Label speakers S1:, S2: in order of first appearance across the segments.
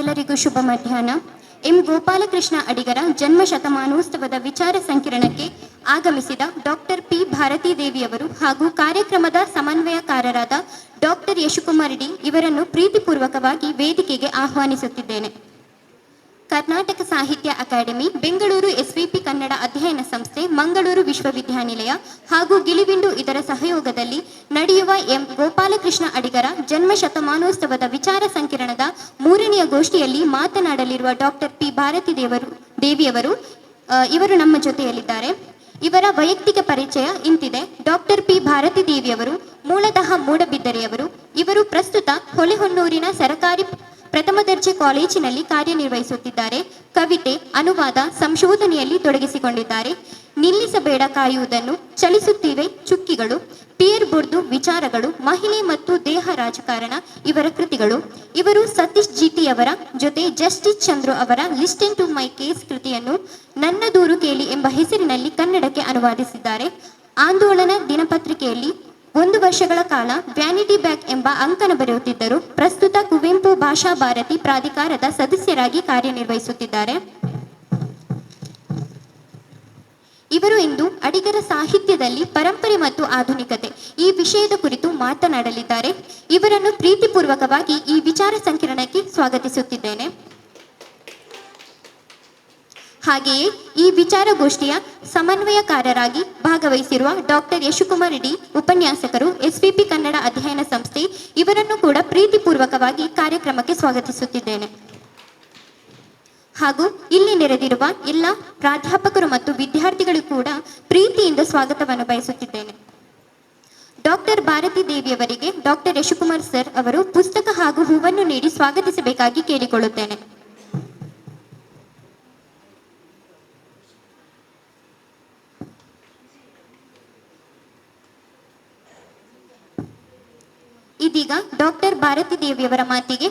S1: ಎಲ್ಲರಿಗೂ ಶುಭ ಮಧ್ಯಾಹ್ನ. ಎಂ ಗೋಪಾಲಕೃಷ್ಣ ಅಡಿಗರ ಜನ್ಮ ಶತಮಾನೋತ್ಸವದ ವಿಚಾರ ಸಂಕಿರಣಕ್ಕೆ ಆಗಮಿಸಿದ ಡಾಕ್ಟರ್ ಪಿ ಭಾರತೀ ದೇವಿಯವರು ಹಾಗೂ ಕಾರ್ಯಕ್ರಮದ ಸಮನ್ವಯಕಾರರಾದ ಡಾಕ್ಟರ್ ಯಶುಕುಮಾರ್ ಡಿ ಇವರನ್ನು ಪ್ರೀತಿಪೂರ್ವಕವಾಗಿ ವೇದಿಕೆಗೆ ಆಹ್ವಾನಿಸುತ್ತಿದ್ದೇನೆ. ಕರ್ನಾಟಕ ಸಾಹಿತ್ಯ ಅಕಾಡೆಮಿ, ಬೆಂಗಳೂರು ಎಸ್ವಿಪಿ ಕನ್ನಡ ಅಧ್ಯಯನ ಸಂಸ್ಥೆ, ಮಂಗಳೂರು ವಿಶ್ವವಿದ್ಯಾನಿಲಯ ಹಾಗೂ ಗಿಳಿಬಿಂಡು ಇದರ ಸಹಯೋಗದಲ್ಲಿ ನಡೆಯುವ ಎಂ ಗೋಪಾಲಕೃಷ್ಣ ಅಡಿಗರ ಜನ್ಮ ಶತಮಾನೋತ್ಸವದ ವಿಚಾರ ಸಂಕಿರಣದ 3ನೆಯ ಗೋಷ್ಠಿಯಲ್ಲಿ ಮಾತನಾಡಲಿರುವ ಡಾಕ್ಟರ್ ಪಿ ಭಾರತೀ ದೇವಿಯವರು ಇವರು ನಮ್ಮ ಜೊತೆಯಲ್ಲಿದ್ದಾರೆ. ಇವರ ವೈಯಕ್ತಿಕ ಪರಿಚಯ ಇಂತಿದೆ. ಡಾಕ್ಟರ್ ಪಿ ಭಾರತೀ ದೇವಿಯವರು ಮೂಲತಃ ಮೂಡಬಿದ್ದರೆಯವರು. ಇವರು ಪ್ರಸ್ತುತ ಹೊಳೆಹೊನ್ನೂರಿನ ಸರಕಾರಿ ಪ್ರಥಮ ದರ್ಜೆ ಕಾಲೇಜಿನಲ್ಲಿ ಕಾರ್ಯನಿರ್ವಹಿಸುತ್ತಿದ್ದಾರೆ. ಕವಿತೆ, ಅನುವಾದ, ಸಂಶೋಧನೆಯಲ್ಲಿ ತೊಡಗಿಸಿಕೊಂಡಿದ್ದಾರೆ. ನಿಲ್ಲಿಸಬೇಡ ಕಾಯುವುದನ್ನು, ಚಲಿಸುತ್ತಿವೆ ಚುಕ್ಕಿಗಳು, ಪಿಯರ್ ಬುರ್ದು ವಿಚಾರಗಳು, ಮಹಿಳೆ ಮತ್ತು ದೇಹ ರಾಜಕಾರಣ ಇವರ ಕೃತಿಗಳು. ಇವರು ಸತೀಶ್ ಜಿಟಿಯವರ ಜೊತೆ ಜಸ್ಟಿಸ್ ಚಂದ್ರು ಅವರ ಲಿಸ್ಟನ್ ಟು ಮೈ ಕೇಸ್ ಕೃತಿಯನ್ನು ನನ್ನ ದೂರು ಕೇಳಿ ಎಂಬ ಹೆಸರಿನಲ್ಲಿ ಕನ್ನಡಕ್ಕೆ ಅನುವಾದಿಸಿದ್ದಾರೆ. ಆಂದೋಲನ ದಿನಪತ್ರಿಕೆಯಲ್ಲಿ 1 ವರ್ಷಗಳ ಕಾಲ ವ್ಯಾನಿಟಿ ಬ್ಯಾಗ್ ಎಂಬ ಅಂಕಣ ಬರೆಯುತ್ತಿದ್ದರು. ಪ್ರಸ್ತುತ ಕುವೆಂಪು ಭಾಷಾ ಭಾರತಿ ಪ್ರಾಧಿಕಾರದ ಸದಸ್ಯರಾಗಿ ಕಾರ್ಯನಿರ್ವಹಿಸುತ್ತಿದ್ದಾರೆ. ಇವರು ಇಂದು ಅಡಿಗರ ಸಾಹಿತ್ಯದಲ್ಲಿ ಪರಂಪರೆ ಮತ್ತು ಆಧುನಿಕತೆ ಈ ವಿಷಯದ ಕುರಿತು ಮಾತನಾಡಲಿದ್ದಾರೆ. ಇವರನ್ನು ಪ್ರೀತಿಪೂರ್ವಕವಾಗಿ ಈ ವಿಚಾರ ಸಂಕಿರಣಕ್ಕೆ ಸ್ವಾಗತಿಸುತ್ತಿದ್ದೇನೆ. ಹಾಗೆಯೇ ಈ ವಿಚಾರಗೋಷ್ಠಿಯ ಸಮನ್ವಯಕಾರರಾಗಿ ಭಾಗವಹಿಸಿರುವ ಡಾಕ್ಟರ್ ಯಶುಕುಮಾರ್ ಡಿ ಉಪನ್ಯಾಸಕರು, ಎಸ್ವಿಪಿ ಕನ್ನಡ ಅಧ್ಯಯನ ಸಂಸ್ಥೆ, ಇವರನ್ನು ಕೂಡ ಪ್ರೀತಿಪೂರ್ವಕವಾಗಿ ಕಾರ್ಯಕ್ರಮಕ್ಕೆ ಸ್ವಾಗತಿಸುತ್ತಿದ್ದೇನೆ. ಹಾಗೂ ಇಲ್ಲಿ ನೆರೆದಿರುವ ಎಲ್ಲ ಪ್ರಾಧ್ಯಾಪಕರು ಮತ್ತು ವಿದ್ಯಾರ್ಥಿಗಳು ಕೂಡ ಪ್ರೀತಿಯಿಂದ ಸ್ವಾಗತವನ್ನು ಬಯಸುತ್ತಿದ್ದೇನೆ. ಡಾಕ್ಟರ್ ಭಾರತೀ ದೇವಿಯವರಿಗೆ ಡಾಕ್ಟರ್ ಯಶುಕುಮಾರ್ ಸರ್ ಅವರು ಪುಸ್ತಕ ಹಾಗೂ ಹೂವನ್ನು ನೀಡಿ ಸ್ವಾಗತಿಸಬೇಕಾಗಿ ಕೇಳಿಕೊಳ್ಳುತ್ತೇನೆ. ಇದೀಗ ಡಾಕ್ಟರ್ ಭಾರತೀ ದೇವಿಯವರ ಮಾತಿಗೆ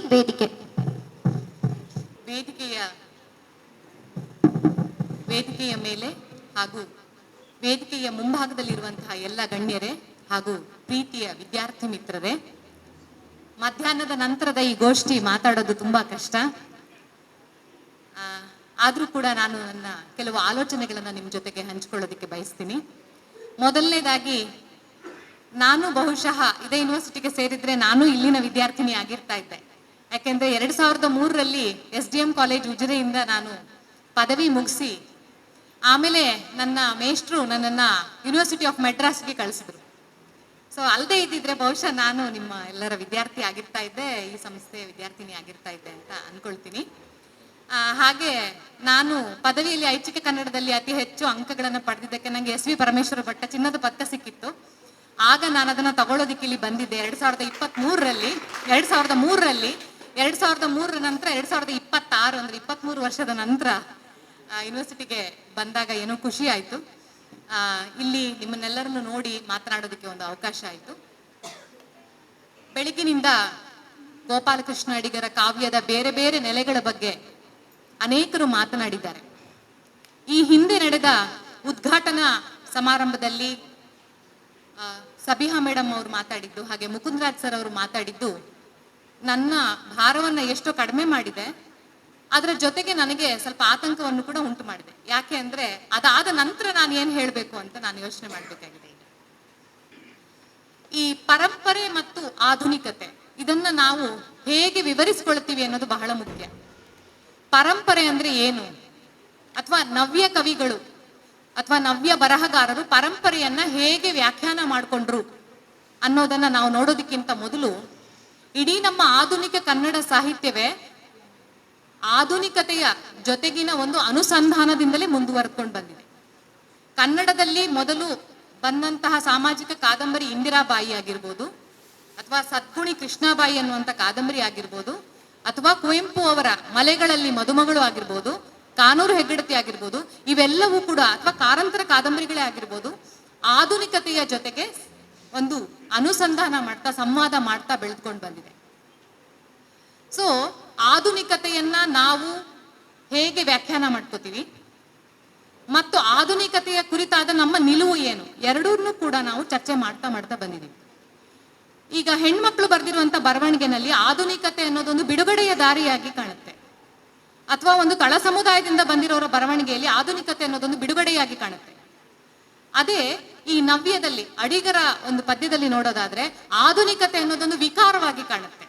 S2: ವೇದಿಕೆಯ ಮೇಲೆ ಹಾಗೂ ವೇದಿಕೆಯ ಮುಂಭಾಗದಲ್ಲಿರುವಂತಹ ಎಲ್ಲ ಗಣ್ಯರೇ ಹಾಗೂ ಪ್ರೀತಿಯ ವಿದ್ಯಾರ್ಥಿ ಮಿತ್ರರೇ, ಮಧ್ಯಾಹ್ನದ ನಂತರದ ಈ ಗೋಷ್ಠಿ ಮಾತಾಡೋದು ತುಂಬಾ ಕಷ್ಟ. ಆದರೂ ಕೂಡ ನಾನು ನನ್ನ ಕೆಲವು ಆಲೋಚನೆಗಳನ್ನು ನಿಮ್ಮ ಜೊತೆಗೆ ಹಂಚಿಕೊಳ್ಳೋದಕ್ಕೆ ಬಯಸ್ತೀನಿ. ಮೊದಲನೇದಾಗಿ, ನಾನು ಬಹುಶಃ ಇದೇ ಯೂನಿವರ್ಸಿಟಿಗೆ ಸೇರಿದ್ರೆ ನಾನು ಇಲ್ಲಿನ ವಿದ್ಯಾರ್ಥಿನಿ ಆಗಿರ್ತಾ ಇದ್ದೆ. ಯಾಕೆಂದ್ರೆ 2003ರಲ್ಲಿ SDM ಕಾಲೇಜ್ ಉಜಿರೆಯಿಂದ ನಾನು ಪದವಿ ಮುಗಿಸಿ ಆಮೇಲೆ ನನ್ನ ಮೇಷ್ಟ್ರು ನನ್ನನ್ನು ಯೂನಿವರ್ಸಿಟಿ ಆಫ್ ಮೆಡ್ರಾಸ್ಗೆ ಕಳಿಸಿದ್ರು. ಸೊ ಅಲ್ಲದೆ ಇದ್ದಿದ್ರೆ ಬಹುಶಃ ನಾನು ನಿಮ್ಮ ಎಲ್ಲರ ವಿದ್ಯಾರ್ಥಿ ಆಗಿರ್ತಾ ಇದ್ದೆ, ಈ ಸಂಸ್ಥೆಯ ವಿದ್ಯಾರ್ಥಿನಿ ಆಗಿರ್ತಾ ಇದ್ದೆ ಅಂತ ಅನ್ಕೊಳ್ತೀನಿ. ಹಾಗೆ ನಾನು ಪದವಿಯಲ್ಲಿ ಐಚ್ಛಿಕ ಕನ್ನಡದಲ್ಲಿ ಅತಿ ಹೆಚ್ಚು ಅಂಕಗಳನ್ನು ಪಡೆದಿದ್ದಕ್ಕೆ ನನಗೆ SV ಪರಮೇಶ್ವರ ಭಟ್ಟ ಚಿನ್ನದ ಪದಕ ಸಿಕ್ಕಿತ್ತು. ಆಗ ನಾನು ಅದನ್ನು ತಗೊಳ್ಳೋದಿಕ್ಕೆ ಇಲ್ಲಿ ಬಂದಿದ್ದೆ 2003ರಲ್ಲಿ. 2003 ನಂತರ 2026 ಅಂದರೆ 23 ವರ್ಷದ ನಂತರ ಯೂನಿವರ್ಸಿಟಿಗೆ ಬಂದಾಗ ಏನೋ ಖುಷಿ ಆಯಿತು. ಇಲ್ಲಿ ನಿಮ್ಮನ್ನೆಲ್ಲರನ್ನು ನೋಡಿ ಮಾತನಾಡೋದಕ್ಕೆ ಒಂದು ಅವಕಾಶ ಆಯಿತು. ಬೆಳಗಿನಿಂದ ಗೋಪಾಲಕೃಷ್ಣ ಅಡಿಗರ ಕಾವ್ಯದ ಬೇರೆ ಬೇರೆ ನೆಲೆಗಳ ಬಗ್ಗೆ ಅನೇಕರು ಮಾತನಾಡಿದ್ದಾರೆ. ಈ ಹಿಂದೆ ನಡೆದ ಉದ್ಘಾಟನಾ ಸಮಾರಂಭದಲ್ಲಿ ಸಬಿಹಾ ಮೇಡಮ್ ಅವರು ಮಾತಾಡಿದ್ದು, ಹಾಗೆ ಮುಕುಂದರಾಜ್ ಸರ್ ಅವರು ಮಾತಾಡಿದ್ದು ನನ್ನ ಭಾರವನ್ನು ಎಷ್ಟೋ ಕಡಿಮೆ ಮಾಡಿದೆ. ಅದರ ಜೊತೆಗೆ ನನಗೆ ಸ್ವಲ್ಪ ಆತಂಕವನ್ನು ಕೂಡ ಉಂಟು ಮಾಡಿದೆ. ಯಾಕೆ ಅಂದರೆ ಅದಾದ ನಂತರ ನಾನು ಏನು ಹೇಳಬೇಕು ಅಂತ ನಾನು ಯೋಚನೆ ಮಾಡಬೇಕಾಗಿದೆ. ಈ ಪರಂಪರೆ ಮತ್ತು ಆಧುನಿಕತೆ ಇದನ್ನ ನಾವು ಹೇಗೆ ವಿವರಿಸ್ಕೊಳ್ತೀವಿ ಅನ್ನೋದು ಬಹಳ ಮುಖ್ಯ. ಪರಂಪರೆ ಅಂದ್ರೆ ಏನು, ಅಥವಾ ನವ್ಯ ಕವಿಗಳು ಅಥವಾ ನವ್ಯ ಬರಹಗಾರರು ಪರಂಪರೆಯನ್ನ ಹೇಗೆ ವ್ಯಾಖ್ಯಾನ ಮಾಡಿಕೊಂಡ್ರು ಅನ್ನೋದನ್ನ ನಾವು ನೋಡೋದಕ್ಕಿಂತ ಮೊದಲು ಇಡೀ ನಮ್ಮ ಆಧುನಿಕ ಕನ್ನಡ ಸಾಹಿತ್ಯವೇ ಆಧುನಿಕತೆಯ ಜೊತೆಗಿನ ಒಂದು ಅನುಸಂಧಾನದಿಂದಲೇ ಮುಂದುವರೆದುಕೊಂಡು ಬಂದಿದೆ. ಕನ್ನಡದಲ್ಲಿ ಮೊದಲು ಬಂದಂತಹ ಸಾಮಾಜಿಕ ಕಾದಂಬರಿ ಇಂದಿರಾಬಾಯಿ ಆಗಿರ್ಬೋದು, ಅಥವಾ ಸದ್ಗುಣಿ ಕೃಷ್ಣಾಬಾಯಿ ಅನ್ನುವಂಥ ಕಾದಂಬರಿ ಆಗಿರ್ಬೋದು, ಅಥವಾ ಕುವೆಂಪು ಅವರ ಮಲೆಗಳಲ್ಲಿ ಮದುಮಗಳು ಆಗಿರ್ಬೋದು, ಕಾನೂರು ಹೆಗ್ಗಡತಿ ಆಗಿರ್ಬೋದು, ಇವೆಲ್ಲವೂ ಕೂಡ, ಅಥವಾ ಕಾರಂತರ ಕಾದಂಬರಿಗಳೇ ಆಗಿರ್ಬೋದು, ಆಧುನಿಕತೆಯ ಜೊತೆಗೆ ಒಂದು ಅನುಸಂಧಾನ ಮಾಡ್ತಾ ಸಂವಾದ ಮಾಡ್ತಾ ಬೆಳೆದುಕೊಂಡು ಬಂದಿದೆ. ಸೊ ಆಧುನಿಕತೆಯನ್ನ ನಾವು ಹೇಗೆ ವ್ಯಾಖ್ಯಾನ ಮಾಡ್ಕೋತೀವಿ ಮತ್ತು ಆಧುನಿಕತೆಯ ಕುರಿತಾದ ನಮ್ಮ ನಿಲುವು ಏನು, ಎರಡನ್ನೂ ಕೂಡ ನಾವು ಚರ್ಚೆ ಮಾಡ್ತಾ ಬಂದಿದ್ದೀವಿ. ಈಗ ಹೆಣ್ಮಕ್ಳು ಬರೆದಿರುವಂಥ ಬರವಣಿಗೆನಲ್ಲಿ ಆಧುನಿಕತೆ ಅನ್ನೋದೊಂದು ಬಿಡುಗಡೆಯ ದಾರಿಯಾಗಿ ಕಾಣುತ್ತೆ. ಅಥವಾ ಒಂದು ತಳ ಸಮುದಾಯದಿಂದ ಬಂದಿರೋರ ಬರವಣಿಗೆಯಲ್ಲಿ ಆಧುನಿಕತೆ ಅನ್ನೋದೊಂದು ಬಿಡುಗಡೆಯಾಗಿ ಕಾಣುತ್ತೆ. ಅದೇ ಈ ನವ್ಯದಲ್ಲಿ ಅಡಿಗರ ಒಂದು ಪದ್ಯದಲ್ಲಿ ನೋಡೋದಾದ್ರೆ ಆಧುನಿಕತೆ ಅನ್ನೋದೊಂದು ವಿಕಾರವಾಗಿ ಕಾಣುತ್ತೆ.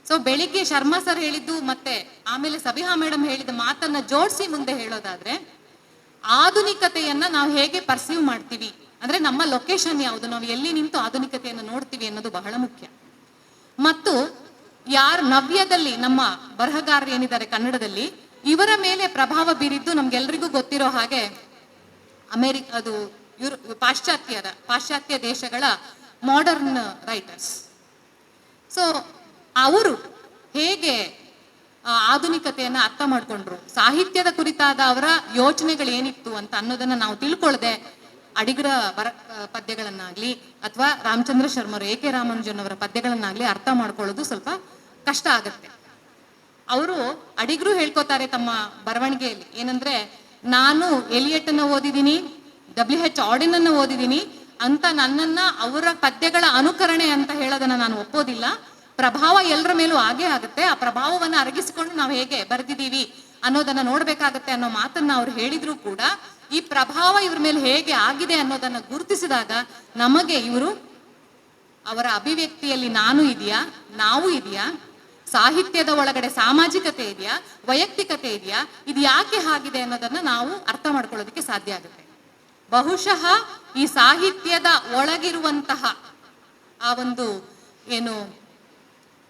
S2: ಸೊ ಬೆಳಿಗ್ಗೆ ಶರ್ಮಾ ಸರ್ ಹೇಳಿದ್ದು ಮತ್ತೆ ಆಮೇಲೆ ಸಬಿಹಾ ಮೇಡಮ್ ಹೇಳಿದ ಮಾತನ್ನ ಜೋಡಿಸಿ ಮುಂದೆ ಹೇಳೋದಾದ್ರೆ ಆಧುನಿಕತೆಯನ್ನ ನಾವು ಹೇಗೆ ಪರ್ಸೀವ್ ಮಾಡ್ತೀವಿ ಅಂದ್ರೆ ನಮ್ಮ ಲೊಕೇಶನ್ ಯಾವುದು, ನಾವು ಎಲ್ಲಿ ನಿಂತು ಆಧುನಿಕತೆಯನ್ನು ನೋಡ್ತೀವಿ ಅನ್ನೋದು ಬಹಳ ಮುಖ್ಯ. ಮತ್ತು ಯಾರು ನವ್ಯದಲ್ಲಿ ನಮ್ಮ ಬರಹಗಾರರು ಏನಿದ್ದಾರೆ ಕನ್ನಡದಲ್ಲಿ, ಇವರ ಮೇಲೆ ಪ್ರಭಾವ ಬೀರಿದ್ದು ನಮ್ಗೆಲ್ರಿಗೂ ಗೊತ್ತಿರೋ ಹಾಗೆ ಅದು ಪಾಶ್ಚಾತ್ಯ ದೇಶಗಳ ಮಾಡರ್ನ್ ರೈಟರ್ಸ್. ಸೊ ಅವರು ಹೇಗೆ ಆಧುನಿಕತೆಯನ್ನ ಅರ್ಥ ಮಾಡ್ಕೊಂಡ್ರು, ಸಾಹಿತ್ಯದ ಕುರಿತಾದ ಅವರ ಯೋಚನೆಗಳು ಏನಿತ್ತು ಅಂತ ಅನ್ನೋದನ್ನ ನಾವು ತಿಳ್ಕೊಳ್ಳದೆ ಅಡಿಗರ ಪದ್ಯಗಳನ್ನಾಗ್ಲಿ ಅಥವಾ ರಾಮಚಂದ್ರ ಶರ್ಮರು, ಎ ಕೆ ರಾಮಾನುಜನ್ ಅವರ ಪದ್ಯಗಳನ್ನಾಗ್ಲಿ ಅರ್ಥ ಮಾಡ್ಕೊಳ್ಳೋದು ಸ್ವಲ್ಪ ಕಷ್ಟ ಆಗತ್ತೆ. ಅವರು ಅಡಿಗರು ಹೇಳ್ಕೊತಾರೆ ತಮ್ಮ ಬರವಣಿಗೆಯಲ್ಲಿ ಏನಂದ್ರೆ, ನಾನು ಎಲಿಯಟ್ ಅನ್ನ ಓದಿದ್ದೀನಿ, WH ಆಡೆನ್ ಅನ್ನ ಓದಿದ್ದೀನಿ ಅಂತ ನನ್ನನ್ನ ಅವರ ಪದ್ಯಗಳ ಅನುಕರಣೆ ಅಂತ ಹೇಳೋದನ್ನ ನಾನು ಒಪ್ಪೋದಿಲ್ಲ. ಪ್ರಭಾವ ಎಲ್ಲರ ಮೇಲೂ ಆಗೇ ಆಗುತ್ತೆ. ಆ ಪ್ರಭಾವವನ್ನ ಅರಗಿಸಿಕೊಂಡು ನಾವು ಹೇಗೆ ಬರೆದಿದ್ದೀವಿ ಅನ್ನೋದನ್ನ ನೋಡ್ಬೇಕಾಗತ್ತೆ ಅನ್ನೋ ಮಾತನ್ನ ಅವ್ರು ಹೇಳಿದ್ರು ಕೂಡ ಈ ಪ್ರಭಾವ ಇವ್ರ ಮೇಲೆ ಹೇಗೆ ಆಗಿದೆ ಅನ್ನೋದನ್ನ ಗುರುತಿಸಿದಾಗ ನಮಗೆ ಇವರು ಅವರ ಅಭಿವ್ಯಕ್ತಿಯಲ್ಲಿ ನಾನು ಇದೆಯಾ, ನಾವು ಇದೆಯಾ, ಸಾಹಿತ್ಯದ ಒಳಗಡೆ ಸಾಮಾಜಿಕತೆ ಇದೆಯಾ, ವೈಯಕ್ತಿಕತೆ ಇದೆಯಾ, ಇದು ಯಾಕೆ ಆಗಿದೆ ಅನ್ನೋದನ್ನ ನಾವು ಅರ್ಥ ಮಾಡ್ಕೊಳ್ಳೋದಕ್ಕೆ ಸಾಧ್ಯ ಆಗುತ್ತೆ. ಬಹುಶಃ ಈ ಸಾಹಿತ್ಯದ ಒಳಗಿರುವಂತಹ ಆ ಒಂದು ಏನು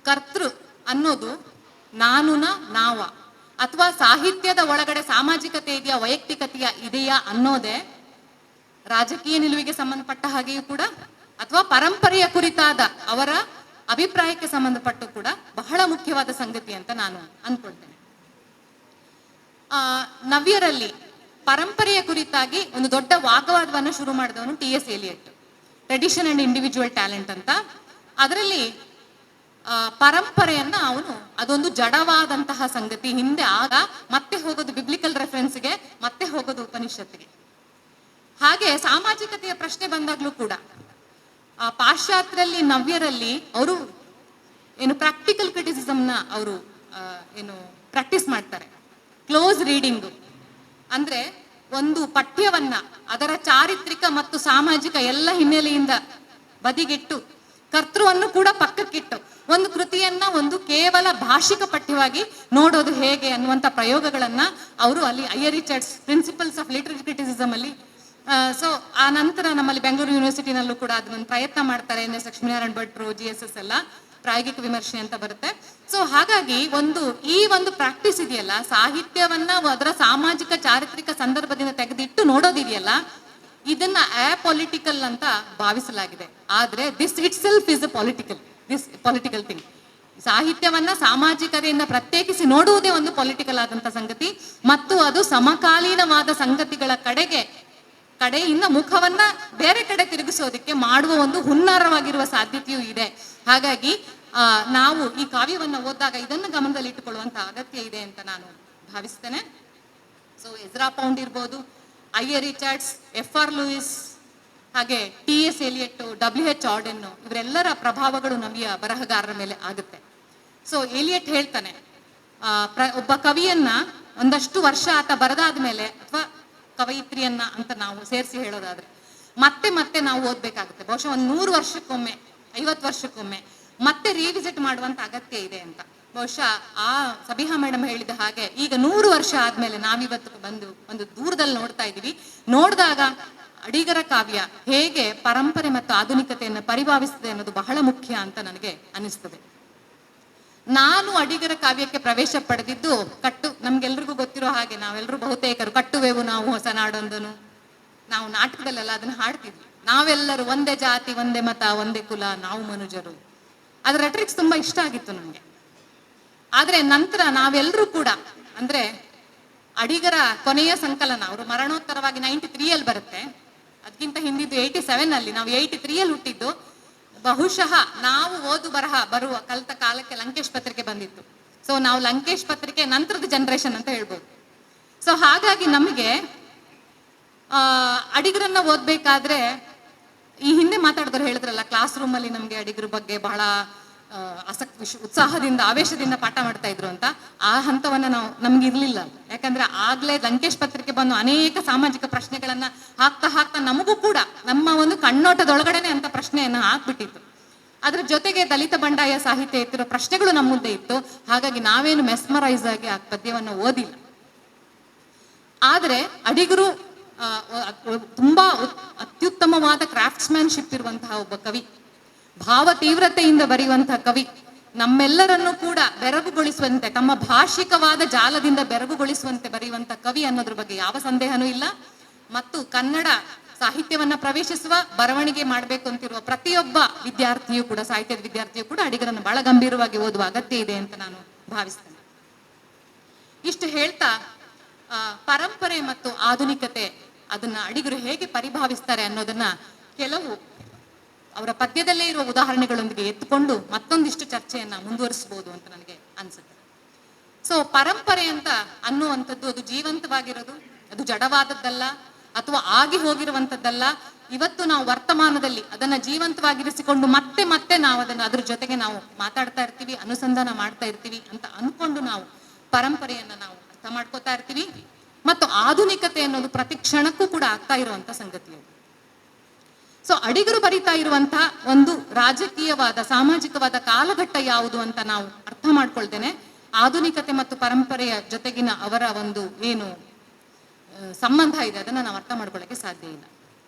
S2: ಕರ್ತೃ ಅನ್ನೋದು ನಾನುನ ನಾವ, ಅಥವಾ ಸಾಹಿತ್ಯದ ಒಳಗಡೆ ಸಾಮಾಜಿಕತೆ ಇದೆಯಾ, ವೈಯಕ್ತಿಕತೆಯ ಇದೆಯಾ ಅನ್ನೋದೇ ರಾಜಕೀಯ ನಿಲುವಿಗೆ ಸಂಬಂಧಪಟ್ಟ ಹಾಗೆಯೂ ಕೂಡ ಅಥವಾ ಪರಂಪರೆಯ ಕುರಿತಾದ ಅವರ ಅಭಿಪ್ರಾಯಕ್ಕೆ ಸಂಬಂಧಪಟ್ಟು ಕೂಡ ಬಹಳ ಮುಖ್ಯವಾದ ಸಂಗತಿ ಅಂತ ನಾನು ಅನ್ಕೊಳ್ತೇನೆ. ನವ್ಯರಲ್ಲಿ ಪರಂಪರೆಯ ಕುರಿತಾಗಿ ಒಂದು ದೊಡ್ಡ ವಾಗ್ವಾದವನ್ನು ಶುರು ಮಾಡಿದವನು TS Eliot, tradition and individual talent ಅಂತ. ಅದರಲ್ಲಿ ಪರಂಪರೆಯನ್ನ ಅವನು ಅದೊಂದು ಜಡವಾದಂತಹ ಸಂಗತಿ, ಹಿಂದೆ ಆಗ ಮತ್ತೆ ಹೋಗೋದು ಬಿಬ್ಲಿಕಲ್ ರೆಫರೆನ್ಸ್ಗೆ, ಮತ್ತೆ ಹೋಗೋದು ಉಪನಿಷತ್ತಿಗೆ. ಹಾಗೆ ಸಾಮಾಜಿಕತೆಯ ಪ್ರಶ್ನೆ ಬಂದಾಗ್ಲೂ ಕೂಡ ಪಾಶ್ಚಾತ್ಯರಲ್ಲಿ ನವ್ಯರಲ್ಲಿ ಅವರು ಏನು ಪ್ರಾಕ್ಟಿಕಲ್ ಕ್ರಿಟಿಸಿಸಮ್ನ ಅವರು ಏನು ಪ್ರಾಕ್ಟೀಸ್ ಮಾಡ್ತಾರೆ. ಕ್ಲೋಸ್ ರೀಡಿಂಗು ಅಂದ್ರೆ ಒಂದು ಪಠ್ಯವನ್ನ ಅದರ ಚಾರಿತ್ರಿಕ ಮತ್ತು ಸಾಮಾಜಿಕ ಎಲ್ಲ ಹಿನ್ನೆಲೆಯಿಂದ ಬದಿಗಿಟ್ಟು ಕರ್ತೃವನ್ನು ಕೂಡ ಪಕ್ಕಕ್ಕಿಟ್ಟು ಒಂದು ಕೃತಿಯನ್ನ ಒಂದು ಕೇವಲ ಭಾಷಿಕ ಪಠ್ಯವಾಗಿ ನೋಡೋದು ಹೇಗೆ ಅನ್ನುವಂಥ ಪ್ರಯೋಗಗಳನ್ನ ಅವರು ಅಲ್ಲಿ I A Richards principles of literary criticism ಅಲ್ಲಿ ಸೊ ಆ ನಂತರ ನಮ್ಮಲ್ಲಿ ಬೆಂಗಳೂರು ಯೂನಿವರ್ಸಿಟಿನಲ್ಲೂ ಕೂಡ ಅದನ್ನ ಪ್ರಯತ್ನ ಮಾಡ್ತಾರೆ. NS ಲಕ್ಷ್ಮೀನಾರಾಯಣ ಭಟ್ರು, GSS ಎಲ್ಲ ಪ್ರಾಯೋಗಿಕ ವಿಮರ್ಶೆ ಅಂತ ಬರುತ್ತೆ. ಸೊ ಹಾಗಾಗಿ ಈ ಒಂದು ಪ್ರಾಕ್ಟೀಸ್ ಇದೆಯಲ್ಲ, ಸಾಹಿತ್ಯವನ್ನ ಅದರ ಸಾಮಾಜಿಕ ಚಾರಿತ್ರಿಕ ಸಂದರ್ಭದಿಂದ ತೆಗೆದಿಟ್ಟು ನೋಡೋದಿದೆಯಲ್ಲ, ಇದನ್ನ ಅಪೊಲಿಟಿಕಲ್ ಅಂತ ಭಾವಿಸಲಾಗಿದೆ. ಆದ್ರೆ this itself is political thing. ಸಾಹಿತ್ಯವನ್ನ ಸಾಮಾಜಿಕತೆಯಿಂದ ಪ್ರತ್ಯೇಕಿಸಿ ನೋಡುವುದೇ ಒಂದು ಪೊಲಿಟಿಕಲ್ ಆದಂತ ಸಂಗತಿ, ಮತ್ತು ಅದು ಸಮಕಾಲೀನವಾದ ಸಂಗತಿಗಳ ಕಡೆಯಿಂದ ಮುಖವನ್ನ ಬೇರೆ ಕಡೆ ತಿರುಗಿಸೋದಕ್ಕೆ ಮಾಡುವ ಒಂದು ಹುನ್ನಾರವಾಗಿರುವ ಸಾಧ್ಯತೆಯೂ ಇದೆ. ಹಾಗಾಗಿ ನಾವು ಈ ಕಾವ್ಯವನ್ನ ಓದಿದಾಗ ಇದನ್ನು ಗಮನದಲ್ಲಿ ಇಟ್ಟುಕೊಳ್ಳುವಂತ ಅಗತ್ಯ ಇದೆ ಅಂತ ನಾನು ಭಾವಿಸ್ತೇನೆ. ಸೊ ಎಜ್ರಾ ಪೌಂಡ್ ಇರ್ಬೋದು, ಐಯರ್ ರಿಚರ್ಡ್ಸ್, FR ಲೂಯಿಸ್, ಹಾಗೆ TS ಎಲಿಯಟ್, WH ಆಡೆನ್, ಇವರೆಲ್ಲರ ಪ್ರಭಾವಗಳು ನವ್ಯ ಬರಹಗಾರರ ಮೇಲೆ ಆಗುತ್ತೆ. ಸೊ ಎಲಿಯಟ್ ಹೇಳ್ತಾನೆ, ಒಬ್ಬ ಕವಿಯನ್ನ ಒಂದಷ್ಟು ವರ್ಷ ಆತ ಬರೆದಾದ ಮೇಲೆ ಅಥವಾ ಕವಯಿತ್ರಿಯನ್ನ ಅಂತ ನಾವು ಸೇರಿಸಿ ಹೇಳೋದಾದ್ರೆ ಮತ್ತೆ ನಾವು ಓದ್ಬೇಕಾಗುತ್ತೆ. ಬಹುಶಃ ಒಂದು 100 ವರ್ಷಕ್ಕೊಮ್ಮೆ 50 ವರ್ಷಕ್ಕೊಮ್ಮೆ ಮತ್ತೆ ರಿವಿಸಿಟ್ ಮಾಡುವಂತ ಅಗತ್ಯ ಇದೆ ಅಂತ. ಬಹುಶಃ ಆ ಸಬಿಹಾ ಮೇಡಮ್ ಹೇಳಿದ ಹಾಗೆ ಈಗ 100 ವರ್ಷ ಆದ್ಮೇಲೆ ನಾವಿವತ್ತು ಬಂದು ಒಂದು ದೂರದಲ್ಲಿ ನೋಡ್ತಾ ಇದೀವಿ. ನೋಡಿದಾಗ ಅಡಿಗರ ಕಾವ್ಯ ಹೇಗೆ ಪರಂಪರೆ ಮತ್ತು ಆಧುನಿಕತೆಯನ್ನು ಪರಿಭಾವಿಸಿದೆ ಅನ್ನೋದು ಬಹಳ ಮುಖ್ಯ ಅಂತ ನನಗೆ ಅನಿಸ್ತದೆ. ನಾನು ಅಡಿಗರ ಕಾವ್ಯಕ್ಕೆ ಪ್ರವೇಶ ಪಡೆದಿದ್ದು ನಮ್ಗೆಲ್ರಿಗೂ ಗೊತ್ತಿರೋ ಹಾಗೆ ನಾವೆಲ್ಲರೂ ಬಹುತೇಕರು ಕಟ್ಟುವೆವು ನಾವು ಹೊಸ ನಾಡೊಂದನು, ನಾವು ನಾಟಕದಲ್ಲೆಲ್ಲ ಅದನ್ನ ಹಾಡ್ತಿದ್ವಿ. ನಾವೆಲ್ಲರೂ ಒಂದೇ ಜಾತಿ, ಒಂದೇ ಮತ, ಒಂದೇ ಕುಲ, ನಾವು ಮನುಜರು. ಅದ್ರ ರೆಟ್ರಿಕ್ಸ್ ತುಂಬಾ ಇಷ್ಟ ಆಗಿತ್ತು ನಮ್ಗೆ. ಆದ್ರೆ ನಂತರ ನಾವೆಲ್ಲರೂ ಕೂಡ ಅಂದ್ರೆ ಅಡಿಗರ ಕೊನೆಯ ಸಂಕಲನ ಅವರು ಮರಣೋತ್ತರವಾಗಿ 93 ಬರುತ್ತೆ. ಅದಕ್ಕಿಂತ ಹಿಂದಿದ್ದು 87 ಅಲ್ಲಿ, ನಾವು 83 ಹುಟ್ಟಿದ್ದು. ಬಹುಶಃ ನಾವು ಓದು ಬರಹ ಕಲಿತ ಕಾಲಕ್ಕೆ ಲಂಕೇಶ್ ಪತ್ರಿಕೆ ಬಂದಿತ್ತು. ಸೊ ನಾವು ಲಂಕೇಶ್ ಪತ್ರಿಕೆ ನಂತರದ ಜನರೇಷನ್ ಅಂತ ಹೇಳ್ಬೋದು. ಸೊ ಹಾಗಾಗಿ ನಮಗೆ ಅಡಿಗರನ್ನ ಓದ್ಬೇಕಾದ್ರೆ ಈ ಹಿಂದೆ ಮಾತಾಡಿದವ್ರು ಹೇಳಿದ್ರಲ್ಲ, ಕ್ಲಾಸ್ ರೂಮ್ ಅಲ್ಲಿ ನಮ್ಗೆ ಅಡಿಗರ ಬಗ್ಗೆ ಬಹಳ ಉತ್ಸಾಹದಿಂದ ಆವೇಶದಿಂದ ಪಾಠ ಮಾಡ್ತಾ ಇದ್ರು ಅಂತ, ಆ ಹಂತವನ್ನ ನಮ್ಗೆ ಇರ್ಲಿಲ್ಲ. ಯಾಕಂದ್ರೆ ಆಗ್ಲೇ ಲಂಕೇಶ್ ಪತ್ರಿಕೆ ಬಂದು ಅನೇಕ ಸಾಮಾಜಿಕ ಪ್ರಶ್ನೆಗಳನ್ನ ಹಾಕ್ತಾ ನಮಗೂ ಕೂಡ ನಮ್ಮ ಒಂದು ಕಣ್ಣೋಟದೊಳಗಡೆನೆ ಅಂತ ಪ್ರಶ್ನೆಯನ್ನ ಹಾಕ್ಬಿಟ್ಟಿತ್ತು. ಅದ್ರ ಜೊತೆಗೆ ದಲಿತ ಬಂಡಾಯ ಸಾಹಿತ್ಯ ಇತ್ತಿರೋ ಪ್ರಶ್ನೆಗಳು ನಮ್ಮ ಮುಂದೆ ಇತ್ತು. ಹಾಗಾಗಿ ನಾವೇನು ಮೆಸ್ಮರೈಸ್ ಆಗಿ ಆ ಪದ್ಯವನ್ನು ಓದಿಲ್ಲ. ಆದ್ರೆ ಅಡಿಗರು ತುಂಬಾ ಅತ್ಯುತ್ತಮವಾದ ಕ್ರಾಫ್ಟ್ಸ್ಮ್ಯಾನ್ಶಿಪ್ ಇರುವಂತಹ ಒಬ್ಬ ಕವಿ, ಭಾವ ತೀವ್ರತೆಯಿಂದ ಬರೆಯುವಂತಹ ಕವಿ, ನಮ್ಮೆಲ್ಲರನ್ನೂ ಕೂಡ ಬೆರಗುಗೊಳಿಸುವಂತೆ, ತಮ್ಮ ಭಾಷಿಕವಾದ ಜಾಲದಿಂದ ಬೆರಗುಗೊಳಿಸುವಂತೆ ಬರೆಯುವಂತ ಕವಿ ಅನ್ನೋದ್ರ ಬಗ್ಗೆ ಯಾವ ಸಂದೇಹನೂ ಇಲ್ಲ. ಮತ್ತು ಕನ್ನಡ ಸಾಹಿತ್ಯವನ್ನ ಪ್ರವೇಶಿಸುವ, ಬರವಣಿಗೆ ಮಾಡಬೇಕು ಅಂತಿರುವ ಪ್ರತಿಯೊಬ್ಬ ವಿದ್ಯಾರ್ಥಿಯೂ ಕೂಡ, ಸಾಹಿತ್ಯದ ವಿದ್ಯಾರ್ಥಿಯೂ ಕೂಡ ಅಡಿಗರನ್ನು ಬಹಳ ಗಂಭೀರವಾಗಿ ಓದುವ ಅಗತ್ಯ ಇದೆ ಅಂತ ನಾನು ಭಾವಿಸ್ತೇನೆ. ಇಷ್ಟು ಹೇಳ್ತಾ ಪರಂಪರೆ ಮತ್ತು ಆಧುನಿಕತೆ ಅದನ್ನ ಅಡಿಗರು ಹೇಗೆ ಪರಿಭಾವಿಸ್ತಾರೆ ಅನ್ನೋದನ್ನ ಕೆಲವು ಅವರ ಪದ್ಯದಲ್ಲೇ ಇರುವ ಉದಾಹರಣೆಗಳೊಂದಿಗೆ ಎತ್ತುಕೊಂಡು ಮತ್ತೊಂದಿಷ್ಟು ಚರ್ಚೆಯನ್ನ ಮುಂದುವರಿಸಬಹುದು ಅಂತ ನನಗೆ ಅನ್ಸುತ್ತೆ. ಸೊ ಪರಂಪರೆ ಅಂತ ಅನ್ನುವಂಥದ್ದು ಅದು ಜೀವಂತವಾಗಿರೋದು, ಅದು ಜಡವಾದದ್ದಲ್ಲ ಅಥವಾ ಆಗಿ ಹೋಗಿರುವಂಥದ್ದಲ್ಲ. ಇವತ್ತು ನಾವು ವರ್ತಮಾನದಲ್ಲಿ ಅದನ್ನ ಜೀವಂತವಾಗಿರಿಸಿಕೊಂಡು ಮತ್ತೆ ಮತ್ತೆ ನಾವು ಅದನ್ನ ಅದ್ರ ಜೊತೆಗೆ ನಾವು ಮಾತಾಡ್ತಾ ಇರ್ತೀವಿ, ಅನುಸಂಧಾನ ಮಾಡ್ತಾ ಇರ್ತೀವಿ ಅಂತ ಅನ್ಕೊಂಡು ನಾವು ಪರಂಪರೆಯನ್ನ ನಾವು ಅರ್ಥ ಮಾಡ್ಕೋತಾ ಇರ್ತೀವಿ. ಮತ್ತು ಆಧುನಿಕತೆ ಅನ್ನೋದು ಪ್ರತಿ ಕ್ಷಣಕ್ಕೂ ಕೂಡ ಆಗ್ತಾ ಇರುವಂತ ಸಂಗತಿ ಅದು. ಸೊ ಅಡಿಗರು ಬರಿತಾ ಇರುವಂತಹ ಒಂದು ರಾಜಕೀಯವಾದ, ಸಾಮಾಜಿಕವಾದ ಕಾಲಘಟ್ಟ ಯಾವುದು ಅಂತ ನಾವು ಅರ್ಥ ಮಾಡ್ಕೊಳ್ತೇನೆ ಆಧುನಿಕತೆ ಮತ್ತು ಪರಂಪರೆಯ ಜೊತೆಗಿನ ಅವರ ಒಂದು ಏನು ಸಂಬಂಧ ಇದೆ ಅದನ್ನ ನಾವು ಅರ್ಥ ಮಾಡ್ಕೊಳ್ಳೋಕೆ ಸಾಧ್ಯ ಇಲ್ಲ.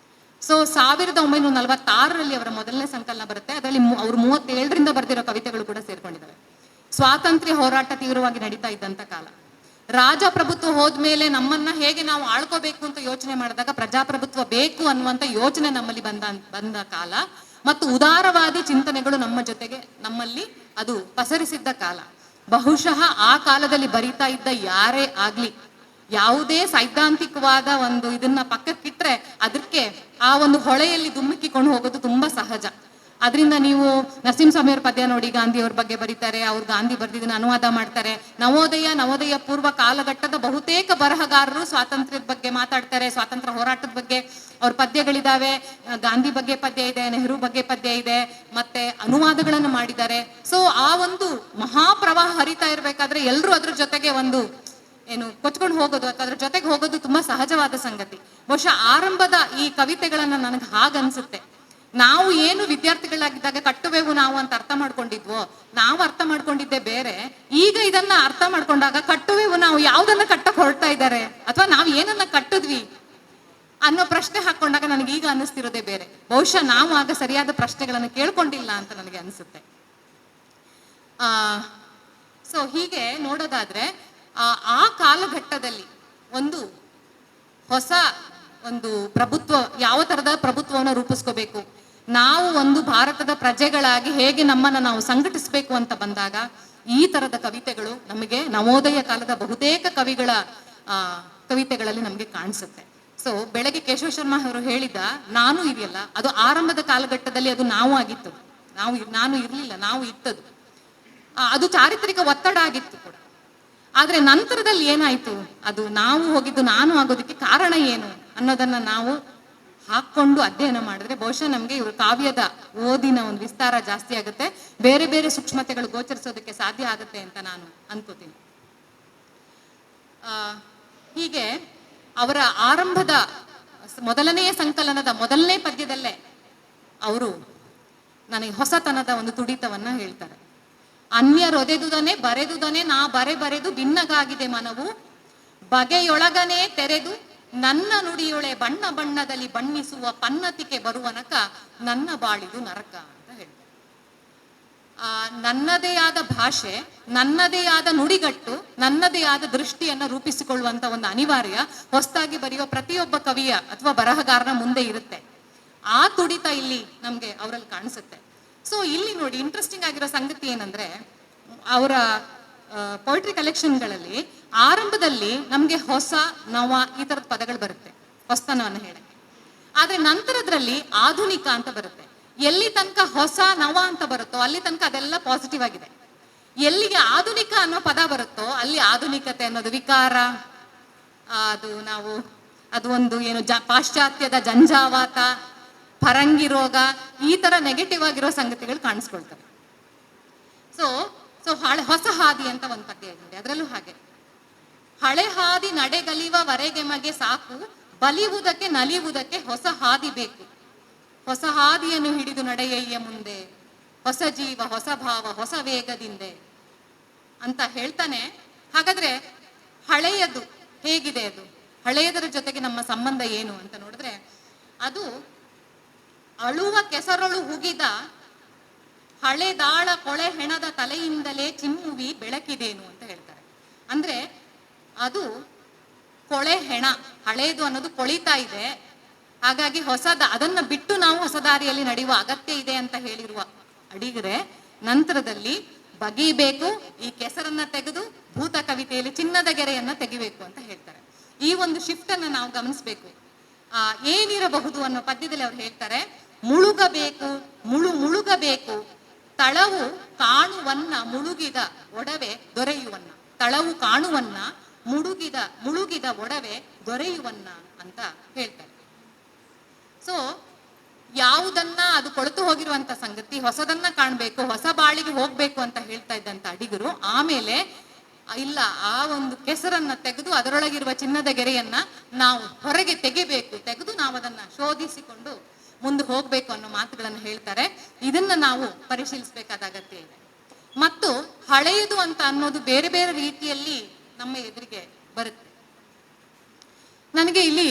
S2: ಸೊ 1946ರಲ್ಲಿ ಅವರ ಮೊದಲನೇ ಸಂಕಲನ ಬರುತ್ತೆ. ಅದರಲ್ಲಿ ಅವರು 37ರಿಂದ ಬರೆದಿರೋ ಕವಿತೆಗಳು ಕೂಡ ಸೇರ್ಕೊಂಡಿದ್ದಾವೆ. ಸ್ವಾತಂತ್ರ್ಯ ಹೋರಾಟ ತೀವ್ರವಾಗಿ ನಡೀತಾ ಇದ್ದಂತ ಕಾಲ. ರಾಜಪ್ರಭುತ್ವ ಹೋದ್ಮೇಲೆ ನಮ್ಮನ್ನ ಹೇಗೆ ನಾವು ಆಳ್ಕೋಬೇಕು ಅಂತ ಯೋಚನೆ ಮಾಡಿದಾಗ ಪ್ರಜಾಪ್ರಭುತ್ವ ಬೇಕು ಅನ್ನುವಂತ ಯೋಚನೆ ನಮ್ಮಲ್ಲಿ ಬಂದ ಕಾಲ. ಮತ್ತು ಉದಾರವಾದಿ ಚಿಂತನೆಗಳು ನಮ್ಮ ಜೊತೆಗೆ ನಮ್ಮಲ್ಲಿ ಅದು ಪಸರಿಸಿದ್ದ ಕಾಲ. ಬಹುಶಃ ಆ ಕಾಲದಲ್ಲಿ ಬರಿತಾ ಇದ್ದ ಯಾರೇ ಆಗ್ಲಿ, ಯಾವುದೇ ಸೈದ್ಧಾಂತಿಕವಾದ ಒಂದು ಇದನ್ನ ಪಕ್ಕಕ್ಕಿಟ್ರೆ ಅದಕ್ಕೆ ಆ ಒಂದು ಹೊಳೆಯಲ್ಲಿ ಧುಮ್ಮಿಕೊಂಡು ಹೋಗೋದು ತುಂಬಾ ಸಹಜ. ಅದರಿಂದ ನೀವು ನರಸಿಂಹಸ್ವಾಮಿಯವ್ರ ಪದ್ಯ ನೋಡಿ, ಗಾಂಧಿಯವ್ರ ಬಗ್ಗೆ ಬರೀತಾರೆ, ಅವ್ರು ಗಾಂಧಿ ಬರ್ದಿದ್ದನ್ನ ಅನುವಾದ ಮಾಡ್ತಾರೆ. ನವೋದಯ ಪೂರ್ವ ಕಾಲಘಟ್ಟದ ಬಹುತೇಕ ಬರಹಗಾರರು ಸ್ವಾತಂತ್ರ್ಯದ ಬಗ್ಗೆ ಮಾತಾಡ್ತಾರೆ, ಸ್ವಾತಂತ್ರ್ಯ ಹೋರಾಟದ ಬಗ್ಗೆ ಅವ್ರ ಪದ್ಯಗಳಿದಾವೆ. ಗಾಂಧಿ ಬಗ್ಗೆ ಪದ್ಯ ಇದೆ, ನೆಹರು ಬಗ್ಗೆ ಪದ್ಯ ಇದೆ, ಮತ್ತೆ ಅನುವಾದಗಳನ್ನು ಮಾಡಿದ್ದಾರೆ. ಸೊ ಆ ಒಂದು ಮಹಾಪ್ರವಾಹ ಹರಿತಾ ಇರ್ಬೇಕಾದ್ರೆ ಎಲ್ರು ಅದ್ರ ಜೊತೆಗೆ ಒಂದು ಏನು ಕೊಚ್ಕೊಂಡು ಹೋಗೋದು ಅಥವಾ ಅದ್ರ ಜೊತೆಗೆ ಹೋಗೋದು ತುಂಬಾ ಸಹಜವಾದ ಸಂಗತಿ. ಬಹುಶಃ ಆರಂಭದ ಈ ಕವಿತೆಗಳನ್ನ ನನಗೆ ಹಾಗನ್ಸುತ್ತೆ, ನಾವು ಏನು ವಿದ್ಯಾರ್ಥಿಗಳಾಗಿದ್ದಾಗ ಕಟ್ಟುವೆವು ನಾವು ಅಂತ ಅರ್ಥ ಮಾಡ್ಕೊಂಡಿದ್ವೋ, ನಾವು ಅರ್ಥ ಮಾಡ್ಕೊಂಡಿದ್ದೆ ಬೇರೆ. ಈಗ ಇದನ್ನ ಅರ್ಥ ಮಾಡ್ಕೊಂಡಾಗ ಕಟ್ಟುವೆವು ನಾವು ಯಾವ್ದನ್ನ ಕಟ್ಟಕ್ ಹೊರಡ್ತಾ ಇದ್ದಾರೆ ಅಥವಾ ನಾವು ಏನನ್ನ ಕಟ್ಟಿದ್ವಿ ಅನ್ನೋ ಪ್ರಶ್ನೆ ಹಾಕೊಂಡಾಗ ನನಗೆ ಈಗ ಅನ್ನಿಸ್ತಿರೋದೇ ಬೇರೆ. ಬಹುಶಃ ನಾವು ಆಗ ಸರಿಯಾದ ಪ್ರಶ್ನೆಗಳನ್ನು ಕೇಳ್ಕೊಂಡಿಲ್ಲ ಅಂತ ನನಗೆ ಅನಿಸುತ್ತೆ. ಸೊ ಹೀಗೆ ನೋಡೋದಾದ್ರೆ ಆ ಕಾಲಘಟ್ಟದಲ್ಲಿ ಒಂದು ಹೊಸ ಒಂದು ಪ್ರಭುತ್ವ, ಯಾವ ತರದ ಪ್ರಭುತ್ವವನ್ನು ರೂಪಿಸ್ಕೋಬೇಕು, ನಾವು ಒಂದು ಭಾರತದ ಪ್ರಜೆಗಳಾಗಿ ಹೇಗೆ ನಮ್ಮನ್ನ ನಾವು ಸಂಘಟಿಸ್ಬೇಕು ಅಂತ ಬಂದಾಗ ಈ ತರದ ಕವಿತೆಗಳು ನಮಗೆ ನವೋದಯ ಕಾಲದ ಬಹುತೇಕ ಕವಿಗಳ ಕವಿತೆಗಳಲ್ಲಿ ನಮಗೆ ಕಾಣಿಸುತ್ತೆ. ಸೊ ಬೆಳಗ್ಗೆ ಕೇಶವ ಶರ್ಮಾ ಅವರು ಹೇಳಿದ ನಾನು ಇದೆಯಲ್ಲ, ಅದು ಆರಂಭದ ಕಾಲಘಟ್ಟದಲ್ಲಿ ಅದು ನಾವು ಆಗಿತ್ತು. ನಾನು ಇರ್ಲಿಲ್ಲ, ನಾವು ಇತ್ತದು. ಅದು ಚಾರಿತ್ರಿಕ ಒತ್ತಡ ಆಗಿತ್ತು ಕೂಡ. ಆದ್ರೆ ನಂತರದಲ್ಲಿ ಏನಾಯ್ತು, ಅದು ನಾವು ಹೋಗಿದ್ದು ನಾನು ಆಗೋದಕ್ಕೆ ಕಾರಣ ಏನು ಅನ್ನೋದನ್ನ ನಾವು ಹಾಕೊಂಡು ಅಧ್ಯಯನ ಮಾಡಿದ್ರೆ ಬಹುಶಃ ನಮ್ಗೆ ಇವರು ಕಾವ್ಯದ ಓದಿನ ಒಂದು ವಿಸ್ತಾರ ಜಾಸ್ತಿ ಆಗುತ್ತೆ, ಬೇರೆ ಬೇರೆ ಸೂಕ್ಷ್ಮತೆಗಳು ಗೋಚರಿಸೋದಕ್ಕೆ ಸಾಧ್ಯ ಆಗುತ್ತೆ ಅಂತ ನಾನು ಅನ್ಕೋತೀನಿ. ಹೀಗೆ ಅವರ ಆರಂಭದ ಮೊದಲನೆಯ ಸಂಕಲನದ ಮೊದಲನೇ ಪದ್ಯದಲ್ಲೇ ಅವರು ನನಗೆ ಹೊಸತನದ ಒಂದು ತುಡಿತವನ್ನ ಹೇಳ್ತಾರೆ. ಅನ್ಯರೊದೆದುದನೆ ಬರೆದುದನೆ ನಾ ಬರೆದು ಭಿನ್ನಗಾಗಿದೆ ಮನವು, ಬಗೆಯೊಳಗನೆ ತೆರೆದು ನನ್ನ ನುಡಿಯೊಳೆ ಬಣ್ಣ ಬಣ್ಣದಲ್ಲಿ ಬಣ್ಣಿಸುವ ಪನ್ನತಿಕೆ ಬರುವನಕ ನನ್ನ ಬಾಳಿದು ನರಕ ಅಂತ ಹೇಳ್ತಾರೆ. ನನ್ನದೇ ಆದ ಭಾಷೆ, ನನ್ನದೇ ಆದ ನುಡಿಗಟ್ಟು, ನನ್ನದೇ ಆದ ದೃಷ್ಟಿಯನ್ನ ರೂಪಿಸಿಕೊಳ್ಳುವಂತ ಒಂದು ಅನಿವಾರ್ಯ ಹೊಸದಾಗಿ ಬರೆಯುವ ಪ್ರತಿಯೊಬ್ಬ ಕವಿಯ ಅಥವಾ ಬರಹಗಾರನ ಮುಂದೆ ಇರುತ್ತೆ. ಆ ತುಡಿತ ಇಲ್ಲಿ ನಮ್ಗೆ ಅವರಲ್ಲಿ ಕಾಣಿಸುತ್ತೆ. ಸೊ ಇಲ್ಲಿ ನೋಡಿ, ಇಂಟ್ರೆಸ್ಟಿಂಗ್ ಆಗಿರೋ ಸಂಗತಿ ಏನಂದ್ರೆ, ಅವರ ಪೊಯಿಟ್ರಿ ಕಲೆಕ್ಷನ್ಗಳಲ್ಲಿ ಆರಂಭದಲ್ಲಿ ನಮ್ಗೆ ಹೊಸ, ನವ ಈ ತರದ ಪದಗಳು ಬರುತ್ತೆ ಹೊಸತನವನ್ನು ಹೇಳಕ್ಕೆ. ಆದ್ರೆ ನಂತರದ್ರಲ್ಲಿ ಆಧುನಿಕ ಅಂತ ಬರುತ್ತೆ. ಎಲ್ಲಿ ತನಕ ಹೊಸ ನವ ಅಂತ ಬರುತ್ತೋ ಅಲ್ಲಿ ತನಕ ಅದೆಲ್ಲ ಪಾಸಿಟಿವ್ ಆಗಿದೆ. ಎಲ್ಲಿಗೆ ಆಧುನಿಕ ಅನ್ನೋ ಪದ ಬರುತ್ತೋ ಅಲ್ಲಿ ಆಧುನಿಕತೆ ಅನ್ನೋದು ವಿಕಾರ, ಅದು ಒಂದು ಏನು ಪಾಶ್ಚಾತ್ಯದ ಜಂಜಾವಾತ, ಫರಂಗಿ ರೋಗ, ಈ ತರ ನೆಗೆಟಿವ್ ಆಗಿರೋ ಸಂಗತಿಗಳು ಕಾಣಿಸ್ಕೊಳ್ತವೆ. ಸೊ ಸೊ ಹೊಸ ಹಾದಿ ಅಂತ ಒಂದು ಪದ್ಯ ಇದೆ, ಅದರಲ್ಲೂ ಹಾಗೆ. ಹಳೆ ಹಾದಿ ನಡೆಗಲಿವವರೆಗೆಮಗೆ ಸಾಕು, ಬಲಿಯುವುದಕ್ಕೆ ನಲಿಯುವುದಕ್ಕೆ ಹೊಸ ಹಾದಿ ಬೇಕು. ಹೊಸ ಹಾದಿಯನ್ನು ಹಿಡಿದು ನಡೆಯಯ್ಯ ಮುಂದೆ, ಹೊಸ ಜೀವ ಹೊಸ ಭಾವ ಹೊಸ ವೇಗದಿಂದೆ ಅಂತ ಹೇಳ್ತಾನೆ. ಹಾಗಾದ್ರೆ ಹಳೆಯದು ಹೇಗಿದೆ? ಅದು ಹಳೆಯದರ ಜೊತೆಗೆ ನಮ್ಮ ಸಂಬಂಧ ಏನು ಅಂತ ನೋಡಿದ್ರೆ, ಅದು ಅಳುವ ಕೆಸರೊಳು ಹುಗಿದ ಹಳೆದಾಳ ಕೊಳೆ ಹೆಣದ ತಲೆಯಿಂದಲೇ ಚಿಮ್ಮುವಿ ಬೆಳಕಿದೇನು ಅಂತ ಹೇಳ್ತಾರೆ. ಅಂದ್ರೆ ಅದು ಕೊಳೆ ಹೆಣ, ಹಳೇದು ಅನ್ನೋದು ಕೊಳಿತಾ ಇದೆ, ಹಾಗಾಗಿ ಅದನ್ನ ಬಿಟ್ಟು ನಾವು ಹೊಸ ದಾರಿಯಲ್ಲಿ ನಡೆಯುವ ಅಗತ್ಯ ಇದೆ ಅಂತ ಹೇಳಿರುವ ಅಡಿಗರೆ ನಂತರದಲ್ಲಿ ಬಗೆಯಬೇಕು, ಈ ಕೆಸರನ್ನ ತೆಗೆದು ಭೂತ ಕವಿತೆಯಲ್ಲಿ ಚಿನ್ನದ ಗೆರೆಯನ್ನ ತೆಗಿಬೇಕು ಅಂತ ಹೇಳ್ತಾರೆ. ಈ ಒಂದು ಶಿಫ್ಟ್ ಅನ್ನ ನಾವು ಗಮನಿಸ್ಬೇಕು. ಏನಿರಬಹುದು ಅನ್ನೋ ಪದ್ಯದಲ್ಲಿ ಅವ್ರು ಹೇಳ್ತಾರೆ, ಮುಳುಗಬೇಕು ಮುಳುಗಬೇಕು ತಳವು ಕಾಣುವನ್ನ ಮುಳುಗಿದ ಒಡವೆ ದೊರೆಯುವನ್ನ. ತಳವು ಕಾಣುವನ್ನ ಮುಳುಗಿದ ಒಡವೆ ದೊರೆಯುವನ್ನ ಅಂತ ಹೇಳ್ತಾರೆ. ಸೊ ಯಾವುದನ್ನ, ಅದು ಕೊಳೆತು ಹೋಗಿರುವಂತ ಸಂಗತಿ, ಹೊಸದನ್ನ ಕಾಣ್ಬೇಕು, ಹೊಸ ಬಾಳಿಗೆ ಹೋಗ್ಬೇಕು ಅಂತ ಹೇಳ್ತಾ ಇದ್ದಂತ ಅಡಿಗರು ಆಮೇಲೆ ಇಲ್ಲ, ಆ ಒಂದು ಕೆಸರನ್ನ ತೆಗೆದು ಅದರೊಳಗಿರುವ ಚಿನ್ನದ ಗೆರೆಯನ್ನ ನಾವು ಹೊರಗೆ ತೆಗೆದು ನಾವು ಅದನ್ನ ಶೋಧಿಸಿಕೊಂಡು ಮುಂದೆ ಹೋಗ್ಬೇಕು ಅನ್ನೋ ಮಾತುಗಳನ್ನು ಹೇಳ್ತಾರೆ. ಇದನ್ನ ನಾವು ಪರಿಶೀಲಿಸಬೇಕಾದ ಅಗತ್ಯ ಇದೆ. ಮತ್ತು ಹಳೆಯದು ಅಂತ ಅನ್ನೋದು ಬೇರೆ ಬೇರೆ ರೀತಿಯಲ್ಲಿ ನಮ್ಮ ಎದುರಿಗೆ ಬರುತ್ತೆ. ನನಗೆ ಇಲ್ಲಿ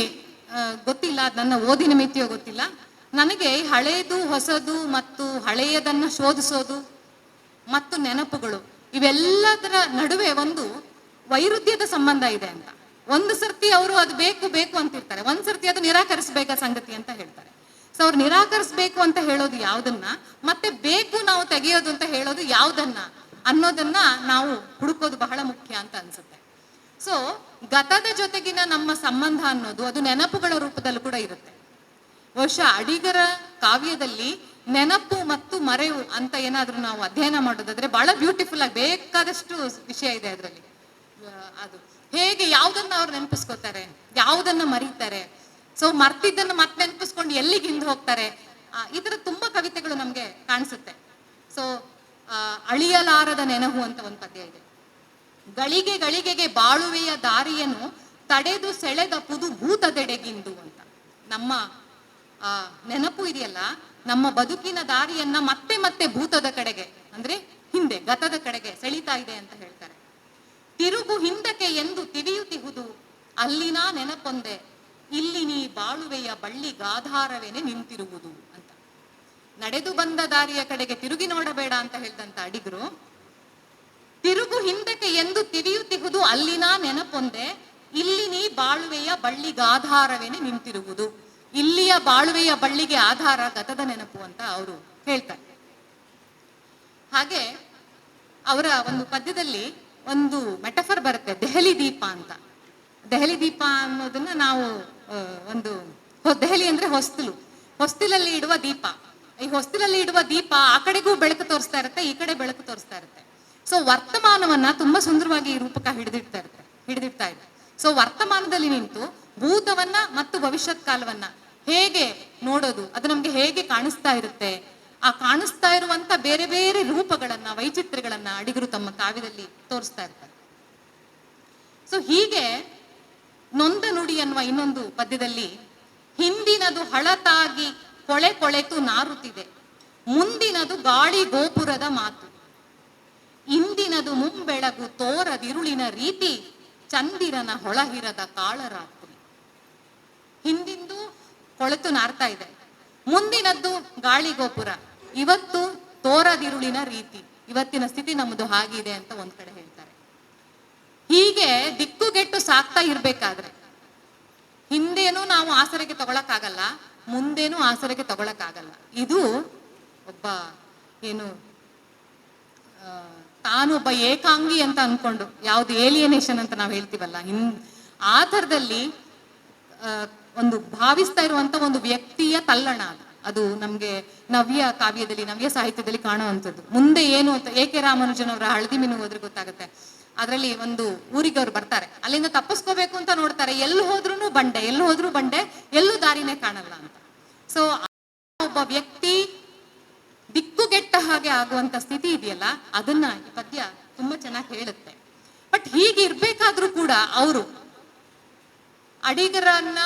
S2: ಗೊತ್ತಿಲ್ಲ, ನನ್ನ ಓದಿನ ಮಿತಿಯೋ ಗೊತ್ತಿಲ್ಲ, ನನಗೆ ಹಳೆಯದು ಹೊಸದು ಮತ್ತು ಹಳೆಯದನ್ನ ಶೋಧಿಸೋದು ಮತ್ತು ನೆನಪುಗಳು ಇವೆಲ್ಲದರ ನಡುವೆ ಒಂದು ವೈರುಧ್ಯದ ಸಂಬಂಧ ಇದೆ ಅಂತ. ಒಂದು ಸರ್ತಿ ಅವರು ಅದು ಬೇಕು ಅಂತಿರ್ತಾರೆ, ಒಂದ್ ಸರ್ತಿ ಅದು ನಿರಾಕರಿಸಬೇಕಾದ ಸಂಗತಿ ಅಂತ ಹೇಳ್ತಾರೆ. ಸೊ ಅವ್ರು ನಿರಾಕರಿಸ್ಬೇಕು ಅಂತ ಹೇಳೋದು ಯಾವ್ದನ್ನ, ಮತ್ತೆ ಬೇಕು ನಾವು ತೆಗೆಯೋದು ಅಂತ ಹೇಳೋದು ಯಾವ್ದನ್ನ ಅನ್ನೋದನ್ನ ನಾವು ಹುಡುಕೋದು ಬಹಳ ಮುಖ್ಯ ಅಂತ ಅನ್ಸುತ್ತೆ. ಸೊ ಗತದ ಜೊತೆಗಿನ ನಮ್ಮ ಸಂಬಂಧ ಅನ್ನೋದು ಅದು ನೆನಪುಗಳ ರೂಪದಲ್ಲೂ ಕೂಡ ಇರುತ್ತೆ. ಬಹುಶಃ ಅಡಿಗರ ಕಾವ್ಯದಲ್ಲಿ ನೆನಪು ಮತ್ತು ಮರೆವು ಅಂತ ಏನಾದ್ರೂ ನಾವು ಅಧ್ಯಯನ ಮಾಡೋದಾದ್ರೆ ಬಹಳ ಬ್ಯೂಟಿಫುಲ್ ಆಗಿ ಬೇಕಾದಷ್ಟು ವಿಷಯ ಇದೆ ಅದರಲ್ಲಿ. ಅದು ಹೇಗೆ ಯಾವುದನ್ನ ಅವ್ರು ನೆನಪಿಸ್ಕೋತಾರೆ, ಯಾವುದನ್ನ ಮರೀತಾರೆ, ಸೊ ಮರ್ತಿದ್ದನ್ನು ಮತ್ತೆ ನೆನಪಿಸ್ಕೊಂಡು ಎಲ್ಲಿಗೆ ಹಿಂದೆ ಹೋಗ್ತಾರೆ, ಈ ತರ ತುಂಬಾ ಕವಿತೆಗಳು ನಮ್ಗೆ ಕಾಣಿಸುತ್ತೆ. ಸೊ ಅಳಿಯಲಾರದ ನೆನಹು ಅಂತ ಒಂದು ಪದ್ಯ ಇದೆ. ಗಳಿಗೆಗೆ ಬಾಳುವೆಯ ದಾರಿಯನ್ನು ತಡೆದು ಸೆಳೆದ ಪುದು ಭೂತದೆಡೆಗಿಂದು ಅಂತ. ನಮ್ಮ ನೆನಪು ಇದೆಯಲ್ಲ, ನಮ್ಮ ಬದುಕಿನ ದಾರಿಯನ್ನ ಮತ್ತೆ ಭೂತದ ಕಡೆಗೆ, ಅಂದ್ರೆ ಹಿಂದೆ ಗತದ ಕಡೆಗೆ ಸೆಳಿತಾ ಇದೆ ಅಂತ ಹೇಳ್ತಾರೆ. ತಿರುಗು ಹಿಂದಕ್ಕೆ ಎಂದು ತಿವಿಯುತ್ತಿಹುದು ಅಲ್ಲಿನ ನೆನಪೊಂದೆ, ಇಲ್ಲಿ ನೀ ಬಾಳುವೆಯ ಬಳ್ಳಿಗಾಧಾರವೇನೆ ನಿಂತಿರುವುದು ಅಂತ. ನಡೆದು ಬಂದ ದಾರಿಯ ಕಡೆಗೆ ತಿರುಗಿ ನೋಡಬೇಡ ಅಂತ ಹೇಳಿದಂತ ಅಡಿಗರು, ತಿರುಗು ಹಿಂದಕ್ಕೆ ಎಂದು ತಿವಿಯುತ್ತಿಹುದು ಅಲ್ಲಿನ ನೆನಪೊಂದೆ, ಇಲ್ಲಿ ನೀ ಬಾಳುವೆಯ ಬಳ್ಳಿಗಾಧಾರವೇನೆ ನಿಂತಿರುವುದು. ಇಲ್ಲಿಯ ಬಾಳುವೆಯ ಬಳ್ಳಿಗೆ ಆಧಾರ ಗತದ ನೆನಪು ಅಂತ ಅವರು ಹೇಳ್ತಾರೆ. ಹಾಗೆ ಅವರ ಒಂದು ಪದ್ಯದಲ್ಲಿ ಒಂದು ಮೆಟಫರ್ ಬರುತ್ತೆ, ದೆಹಲಿ ದೀಪ ಅಂತ. ದೆಹಲಿ ದೀಪ ಅನ್ನೋದನ್ನ ನಾವು ದೆಹಲಿ ಅಂದ್ರೆ ಹೊಸ್ತಿಲಲ್ಲಿ ಇಡುವ ದೀಪ. ಈ ಹೊಸ್ತಿಲಲ್ಲಿ ಇಡುವ ದೀಪ ಆ ಕಡೆಗೂ ಬೆಳಕು ತೋರಿಸ್ತಾ ಇರುತ್ತೆ, ಈ ಕಡೆ ಬೆಳಕು ತೋರಿಸ್ತಾ ಇರುತ್ತೆ. ಸೊ ವರ್ತಮಾನವನ್ನ ತುಂಬಾ ಸುಂದರವಾಗಿ ಈ ರೂಪಕ ಹಿಡಿದಿಡ್ತಾ ಇದೆ. ಸೊ ವರ್ತಮಾನದಲ್ಲಿ ನಿಂತು ಭೂತವನ್ನ ಮತ್ತು ಭವಿಷ್ಯತ್ ಕಾಲವನ್ನ ಹೇಗೆ ನೋಡೋದು, ಅದು ನಮ್ಗೆ ಹೇಗೆ ಕಾಣಿಸ್ತಾ ಇರುತ್ತೆ, ಆ ಕಾಣಿಸ್ತಾ ಇರುವಂತ ಬೇರೆ ಬೇರೆ ರೂಪಗಳನ್ನ, ವೈಚಿತ್ರ್ಯಗಳನ್ನ ಅಡಿಗರು ತಮ್ಮ ಕಾವ್ಯದಲ್ಲಿ ತೋರಿಸ್ತಾ ಇರ್ತಾರೆ. ಸೊ ಹೀಗೆ ನೊಂದ ನುಡಿ ಅನ್ನುವ ಇನ್ನೊಂದು ಪದ್ಯದಲ್ಲಿ, ಹಿಂದಿನದು ಹಳತಾಗಿ ಕೊಳೆತು ನಾರುತ್ತಿದೆ, ಮುಂದಿನದು ಗಾಳಿ ಗೋಪುರದ ಮಾತು, ಇಂದಿನದು ಮುಂಬೆಳಗು ತೋರದಿರುಳಿನ ರೀತಿ, ಚಂದಿರನ ಹೊಳಹಿರದ ಕಾಳರಾತ್ರಿ. ಹಿಂದಿಂದು ಕೊಳೆತು ನಾರ್ತಾ ಇದೆ, ಮುಂದಿನದ್ದು ಗಾಳಿ ಗೋಪುರ, ಇವತ್ತು ತೋರದಿರುಳಿನ ರೀತಿ, ಇವತ್ತಿನ ಸ್ಥಿತಿ ನಮ್ಮದು ಹಾಗಿದೆ ಅಂತ ಒಂದ್ ಕಡೆ ಹೇಳ್ತಾರೆ. ಹೀಗೆ ದಿಕ್ಕುಗೆಟ್ಟು ಸಾಕ್ತಾ ಇರ್ಬೇಕಾದ್ರೆ ಹಿಂದೇನೂ ನಾವು ಆಸರೆಗೆ ತಗೊಳಕ್ಕಾಗಲ್ಲ, ಮುಂದೇನೂ ಆಸರೆಗೆ ತಗೊಳಕ್ಕಾಗಲ್ಲ. ಇದು ಒಬ್ಬ ತಾನೊಬ್ಬ ಏಕಾಂಗಿ ಅಂತ ಅನ್ಕೊಂಡು, ಯಾವ್ದು ಏಲಿಯನೇಷನ್ ಅಂತ ನಾವು ಹೇಳ್ತೀವಲ್ಲ, ಆ ಥರದಲ್ಲಿ ಒಂದು ಭಾವಿಸ್ತಾ ಇರುವಂತ ಒಂದು ವ್ಯಕ್ತಿಯ ತಲ್ಲಣ ಅದು ನಮ್ಗೆ ನವ್ಯ ಕಾವ್ಯದಲ್ಲಿ, ನವ್ಯ ಸಾಹಿತ್ಯದಲ್ಲಿ ಕಾಣುವಂಥದ್ದು. ಮುಂದೆ ಏನು ಅಂತ ಎ ಕೆ ರಾಮಾನುಜನ್ ಅವರ ಹಳದಿ ಮೀನು ಹೋದ್ರೆ ಗೊತ್ತಾಗುತ್ತೆ. ಅದರಲ್ಲಿ ಒಂದು ಊರಿಗೆ ಅವ್ರು ಬರ್ತಾರೆ, ಅಲ್ಲಿಂದ ತಪ್ಪಿಸ್ಕೋಬೇಕು ಅಂತ ನೋಡ್ತಾರೆ, ಎಲ್ಲಿ ಹೋದ್ರೂ ಬಂಡೆ, ಎಲ್ಲೂ ದಾರಿನೇ ಕಾಣಲ್ಲ ಅಂತ. ಸೊ ಒಬ್ಬ ವ್ಯಕ್ತಿ ದಿಕ್ಕುಗೆಟ್ಟ ಹಾಗೆ ಆಗುವಂತ ಸ್ಥಿತಿ ಇದೆಯಲ್ಲ, ಅದನ್ನ ಈ ಪದ್ಯ ತುಂಬಾ ಚೆನ್ನಾಗಿ ಹೇಳುತ್ತೆ. ಬಟ್ ಹೀಗೆ ಇರ್ಬೇಕಾದ್ರೂ ಕೂಡ ಅವರು ಅಡಿಗರನ್ನ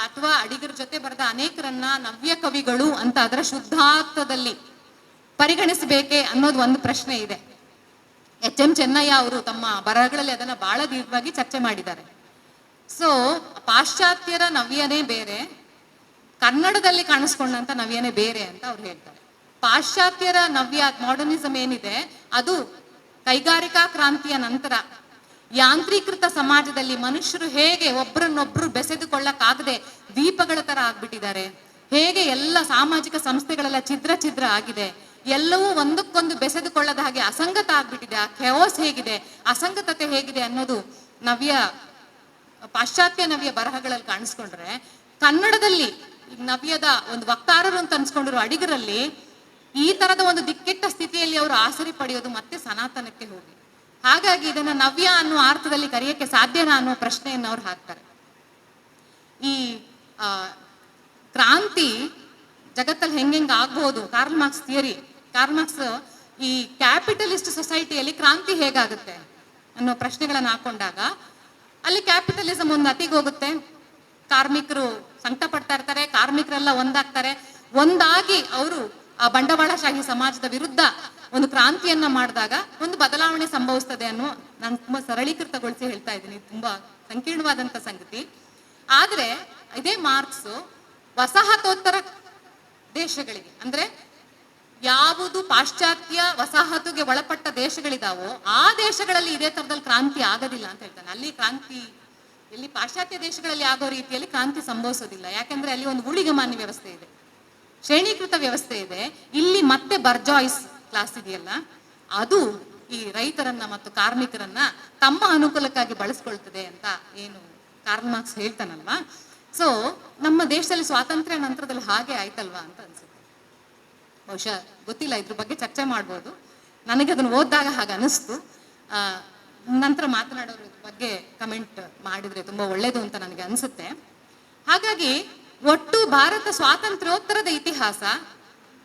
S2: ಅಥವಾ ಅಡಿಗರ ಜೊತೆ ಬರೆದ ಅನೇಕರನ್ನ ನವ್ಯ ಕವಿಗಳು ಅಂತ ಅದರ ಶುದ್ಧಾರ್ಥದಲ್ಲಿ ಪರಿಗಣಿಸಬೇಕೆ ಅನ್ನೋದು ಒಂದು ಪ್ರಶ್ನೆ ಇದೆ. ಎಚ್.ಎಂ. ಚೆನ್ನಯ್ಯ ಅವರು ತಮ್ಮ ಬರಹಗಳಲ್ಲಿ ಅದನ್ನ ಬಹಳ ದೀರ್ಘವಾಗಿ ಚರ್ಚೆ ಮಾಡಿದ್ದಾರೆ. ಸೊ ಪಾಶ್ಚಾತ್ಯರ ನವ್ಯನೇ ಬೇರೆ, ಕನ್ನಡದಲ್ಲಿ ಕಾಣಿಸ್ಕೊಂಡಂತ ನವ್ಯನೇ ಬೇರೆ ಅಂತ ಅವ್ರು ಹೇಳ್ತಾರೆ. ಪಾಶ್ಚಾತ್ಯರ ನವ್ಯ ಮಾಡರ್ನಿಸಂ ಏನಿದೆ ಅದು ಕೈಗಾರಿಕಾ ಕ್ರಾಂತಿಯ ನಂತರ ಯಾಂತ್ರೀಕೃತ ಸಮಾಜದಲ್ಲಿ ಮನುಷ್ಯರು ಹೇಗೆ ಒಬ್ಬರನ್ನೊಬ್ರು ಬೆಸೆದುಕೊಳ್ಳಕ್ಕಾಗದೆ ದ್ವೀಪಗಳ ತರ ಆಗ್ಬಿಟ್ಟಿದ್ದಾರೆ, ಹೇಗೆ ಎಲ್ಲ ಸಾಮಾಜಿಕ ಸಂಸ್ಥೆಗಳೆಲ್ಲ ಛಿದ್ರ ಆಗಿದೆ, ಎಲ್ಲವೂ ಒಂದಕ್ಕೊಂದು ಬೆಸೆದುಕೊಳ್ಳದ ಹಾಗೆ ಅಸಂಗತ ಆಗ್ಬಿಟ್ಟಿದೆ, ಆ ಕೆಯೋಸ್ ಹೇಗಿದೆ, ಅಸಂಗತತೆ ಹೇಗಿದೆ ಅನ್ನೋದು ಪಾಶ್ಚಾತ್ಯ ನವ್ಯ ಬರಹಗಳಲ್ಲಿ ಕಾಣಿಸ್ಕೊಂಡ್ರೆ, ಕನ್ನಡದಲ್ಲಿ ನವ್ಯದ ಒಂದು ವಕ್ತಾರರು ಅಂತ ಅನ್ಸ್ಕೊಂಡಿರೋ ಅಡಿಗರಲ್ಲಿ ಈ ತರದ ಒಂದು ದಿಕ್ಕೆಟ್ಟ ಸ್ಥಿತಿಯಲ್ಲಿ ಅವರು ಆಸರೆ ಪಡೆಯೋದು ಮತ್ತೆ ಸನಾತನಕ್ಕೆ ಹೋಗಿ. ಹಾಗಾಗಿ ಇದನ್ನ ನವ್ಯ ಅನ್ನೋ ಅರ್ಥದಲ್ಲಿ ಕರೆಯಕ್ಕೆ ಸಾಧ್ಯನಾ ಅನ್ನೋ ಪ್ರಶ್ನೆಯನ್ನು ಅವ್ರು ಹಾಕ್ತಾರೆ. ಈ ಕ್ರಾಂತಿ ಜಗತ್ತಲ್ಲಿ ಹೆಂಗೆಂಗ್ ಆಗ್ಬಹುದು, Karl Marx theory, Karl Marx ಈ ಕ್ಯಾಪಿಟಲಿಸ್ಟ್ ಸೊಸೈಟಿಯಲ್ಲಿ ಕ್ರಾಂತಿ ಹೇಗಾಗುತ್ತೆ ಅನ್ನೋ ಪ್ರಶ್ನೆಗಳನ್ನ ಹಾಕೊಂಡಾಗ ಅಲ್ಲಿ ಕ್ಯಾಪಿಟಲಿಸಂ ಒಂದು ಅತಿಗೋಗುತ್ತೆ, ಕಾರ್ಮಿಕರು ಸಂಕಟ ಪಡ್ತಾ ಇರ್ತಾರೆ, ಕಾರ್ಮಿಕರೆಲ್ಲ ಒಂದಾಗ್ತಾರೆ, ಒಂದಾಗಿ ಅವರು ಆ ಬಂಡವಾಳಶಾಹಿ ಸಮಾಜದ ವಿರುದ್ಧ ಒಂದು ಕ್ರಾಂತಿಯನ್ನ ಮಾಡಿದಾಗ ಒಂದು ಬದಲಾವಣೆ ಸಂಭವಿಸ್ತದೆ ಅನ್ನೋ, ನಾನು ತುಂಬಾ ಸರಳೀಕೃತಗೊಳಿಸಿ ಹೇಳ್ತಾ ಇದ್ದೀನಿ, ತುಂಬಾ ಸಂಕೀರ್ಣವಾದಂತ ಸಂಗತಿ. ಆದ್ರೆ ಇದೇ ಮಾರ್ಕ್ಸ್ ವಸಾಹತೋತ್ತರ ದೇಶಗಳಿಗೆ, ಅಂದ್ರೆ ಯಾವುದು ಪಾಶ್ಚಾತ್ಯ ವಸಾಹತುಗೆ ಒಳಪಟ್ಟ ದೇಶಗಳಿದಾವೋ ಆ ದೇಶಗಳಲ್ಲಿ ಇದೇ ತರದಲ್ಲಿ ಕ್ರಾಂತಿ ಆಗೋದಿಲ್ಲ ಅಂತ ಹೇಳ್ತಾನೆ. ಅಲ್ಲಿ ಕ್ರಾಂತಿ ಇಲ್ಲಿ ಪಾಶ್ಚಾತ್ಯ ದೇಶಗಳಲ್ಲಿ ಆಗೋ ರೀತಿಯಲ್ಲಿ ಕ್ರಾಂತಿ ಸಂಭವಿಸೋದಿಲ್ಲ, ಯಾಕಂದ್ರೆ ಅಲ್ಲಿ ಒಂದು ಊಳಿಗಮಾನ್ಯ ವ್ಯವಸ್ಥೆ ಇದೆ, ಶ್ರೇಣೀಕೃತ ವ್ಯವಸ್ಥೆ ಇದೆ. ಇಲ್ಲಿ ಮತ್ತೆ ಬರ್ಜಾಯ್ಸ್ ಕ್ಲಾಸ್ ಇದೆಯಲ್ಲ, ಅದು ಈ ರೈತರನ್ನ ಮತ್ತು ಕಾರ್ಮಿಕರನ್ನ ತಮ್ಮ ಅನುಕೂಲಕ್ಕಾಗಿ ಬಳಸ್ಕೊಳ್ತದೆ ಅಂತ ಏನು ಕಾರ್ಲ್ ಮಾರ್ಕ್ಸ್ ಹೇಳ್ತಾನಲ್ವಾ. ಸೊ ನಮ್ಮ ದೇಶದಲ್ಲಿ ಸ್ವಾತಂತ್ರ್ಯ ನಂತರದಲ್ಲಿ ಹಾಗೆ ಆಯ್ತಲ್ವಾ ಅಂತ ಅನ್ಸುತ್ತೆ. ಬಹುಶಃ ಗೊತ್ತಿಲ್ಲ, ಇದ್ರ ಬಗ್ಗೆ ಚರ್ಚೆ ಮಾಡ್ಬೋದು. ನನಗೆ ಅದನ್ನು ಓದಿದಾಗ ಹಾಗೆ ಅನಿಸ್ತು. ನಂತರ ಮಾತನಾಡೋರ ಬಗ್ಗೆ ಕಮೆಂಟ್ ಮಾಡಿದ್ರೆ ತುಂಬಾ ಒಳ್ಳೇದು ಅಂತ ನನಗೆ ಅನ್ಸುತ್ತೆ. ಹಾಗಾಗಿ ಒಟ್ಟು ಭಾರತ ಸ್ವಾತಂತ್ರ್ಯೋತ್ತರದ ಇತಿಹಾಸ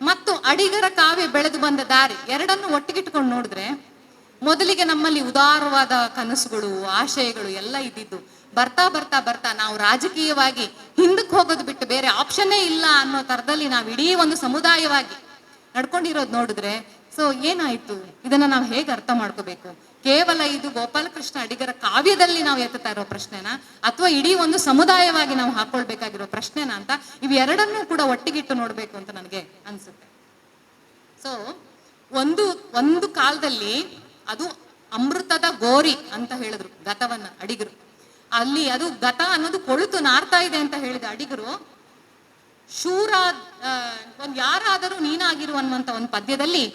S2: ಮತ್ತು ಅಡಿಗರ ಕಾವ್ಯ ಬೆಳೆದು ಬಂದ ದಾರಿ ಎರಡನ್ನು ಒಟ್ಟಿಗಿಟ್ಕೊಂಡು ನೋಡಿದ್ರೆ, ಮೊದಲಿಗೆ ನಮ್ಮಲ್ಲಿ ಉದಾರವಾದ ಕನಸುಗಳು, ಆಶಯಗಳು ಎಲ್ಲ ಇದ್ದಿದ್ದು, ಬರ್ತಾ ಬರ್ತಾ ಬರ್ತಾ ನಾವು ರಾಜಕೀಯವಾಗಿ ಹಿಂದಕ್ಕೆ ಹೋಗೋದು ಬಿಟ್ಟು ಬೇರೆ ಆಪ್ಷನ್ನೇ ಇಲ್ಲ ಅನ್ನೋ ತರದಲ್ಲಿ ನಾವು ಇಡೀ ಒಂದು ಸಮುದಾಯವಾಗಿ ನಡ್ಕೊಂಡಿರೋದು ನೋಡಿದ್ರೆ, ಸೊ ಏನಾಯ್ತು, ಇದನ್ನ ನಾವು ಹೇಗೆ ಅರ್ಥ ಮಾಡ್ಕೋಬೇಕು? ಕೇವಲ ಇದು ಗೋಪಾಲಕೃಷ್ಣ ಅಡಿಗರ ಕಾವ್ಯದಲ್ಲಿ ನಾವು ಎತ್ತುತ್ತಾ ಇರೋ ಪ್ರಶ್ನೆನ, ಅಥವಾ ಇಡೀ ಒಂದು ಸಮುದಾಯವಾಗಿ ನಾವು ಹಾಕೊಳ್ಬೇಕಾಗಿರೋ ಪ್ರಶ್ನೆನ ಅಂತ ಇವೆರಡನ್ನೂ ಕೂಡ ಒಟ್ಟಿಗಿಟ್ಟು ನೋಡ್ಬೇಕು ಅಂತ ನನಗೆ ಅನ್ಸುತ್ತೆ. ಸೊ ಒಂದು ಕಾಲದಲ್ಲಿ ಅದು ಅಮೃತದ ಗೋರಿ ಅಂತ ಹೇಳಿದ್ರು ಗತವನ್ನ ಅಡಿಗರು. ಅಲ್ಲಿ ಅದು ಗತ ಅನ್ನೋದು ಕೊಳುತು ನಾರ್ತಾ ಇದೆ ಅಂತ ಹೇಳಿದ ಅಡಿಗರು ಶೂರ ಯಾರಾದರೂ ನೀನಾಗಿರು ಅನ್ನುವಂತ ಒಂದು ಪದ್ಯದಲ್ಲಿ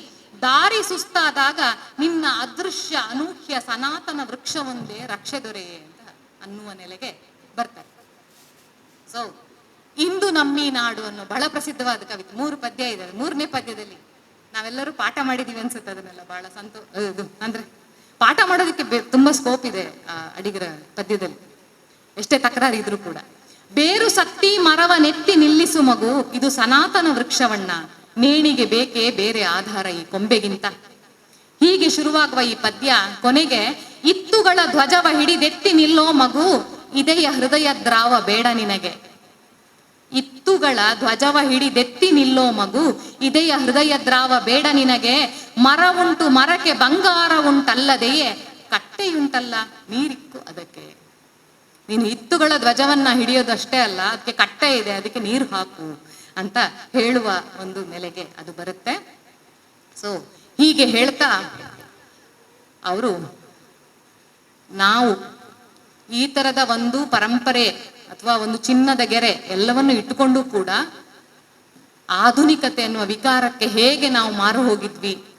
S2: ದಾರಿ ಸುಸ್ತಾದಾಗ ನಿನ್ನ ಅದೃಶ್ಯ ಅನೂಹ್ಯ ಸನಾತನ ವೃಕ್ಷವೊಂದೇ ರಕ್ಷೆ ದೊರೆ ಅಂತ ಅನ್ನುವ ನೆಲೆಗೆ ಬರ್ತಾರೆ. ಸೊ ಇಂದು ನಮ್ಮಿ ನಾಡು ಅನ್ನೋ ಬಹಳ ಪ್ರಸಿದ್ಧವಾದ ಕವಿತೆ, 3 ಪದ್ಯ ಇದೆ. 3ನೇ ಪದ್ಯದಲ್ಲಿ ನಾವೆಲ್ಲರೂ ಪಾಠ ಮಾಡಿದೀವಿ ಅನ್ಸುತ್ತೆ. ಅದನ್ನೆಲ್ಲ ಬಹಳ ಅಂದ್ರೆ ಪಾಠ ಮಾಡೋದಕ್ಕೆ ತುಂಬಾ ಸ್ಕೋಪ್ ಇದೆ ಅಡಿಗರ ಪದ್ಯದಲ್ಲಿ, ಎಷ್ಟೇ ತಕರಾರು ಇದ್ರು ಕೂಡ. ಬೇರು ಸತ್ತಿ ಮರವ ನೆತ್ತಿ ನಿಲ್ಲಿಸು ಮಗು, ಇದು ಸನಾತನ ವೃಕ್ಷವಣ್ಣ, ನೇಣಿಗೆ ಬೇಕೇ ಬೇರೆ ಆಧಾರ ಈ ಕೊಂಬೆಗಿಂತ. ಹೀಗೆ ಶುರುವಾಗುವ ಈ ಪದ್ಯ ಕೊನೆಗೆ ಇತ್ತುಗಳ ಧ್ವಜವ ಹಿಡಿದೆತ್ತಿ ನಿಲ್ಲೋ ಮಗು, ಇದೆಯ ಹೃದಯ ದ್ರಾವ ಬೇಡ ನಿನಗೆ. ಇತ್ತುಗಳ ಧ್ವಜವ ಹಿಡಿದೆತ್ತಿ ನಿಲ್ಲೋ ಮಗು, ಇದೆಯ ಹೃದಯ ದ್ರಾವ ಬೇಡ ನಿನಗೆ. ಮರ ಉಂಟು ಮರಕ್ಕೆ ಬಂಗಾರ ಉಂಟಲ್ಲದೆಯೇ, ಕಟ್ಟೆಯುಂಟಲ್ಲ ನೀರಿಕ್ಕು ಅದಕ್ಕೆ. ನೀನು ಇತ್ತುಗಳ ಧ್ವಜವನ್ನ ಹಿಡಿಯೋದಷ್ಟೇ ಅಲ್ಲ, ಅದಕ್ಕೆ ಕಟ್ಟೆ ಇದೆ, ಅದಕ್ಕೆ ನೀರು ಹಾಕು ಅಂತ ಹೇಳುವ ಒಂದು ನೆಲೆಗೆ ಅದು ಬರುತ್ತೆ. ಸೊ ಹೀಗೆ ಹೇಳ್ತಾ ಅವರು ನಾವು ಈ ತರದ ಒಂದು ಪರಂಪರೆ ಅಥವಾ ಒಂದು ಚಿನ್ನದ ಗೆರೆ ಎಲ್ಲವನ್ನು ಇಟ್ಟುಕೊಂಡು ಕೂಡ ಆಧುನಿಕತೆ ಅನ್ನುವ ವಿಕಾರಕ್ಕೆ ಹೇಗೆ ನಾವು ಮಾರು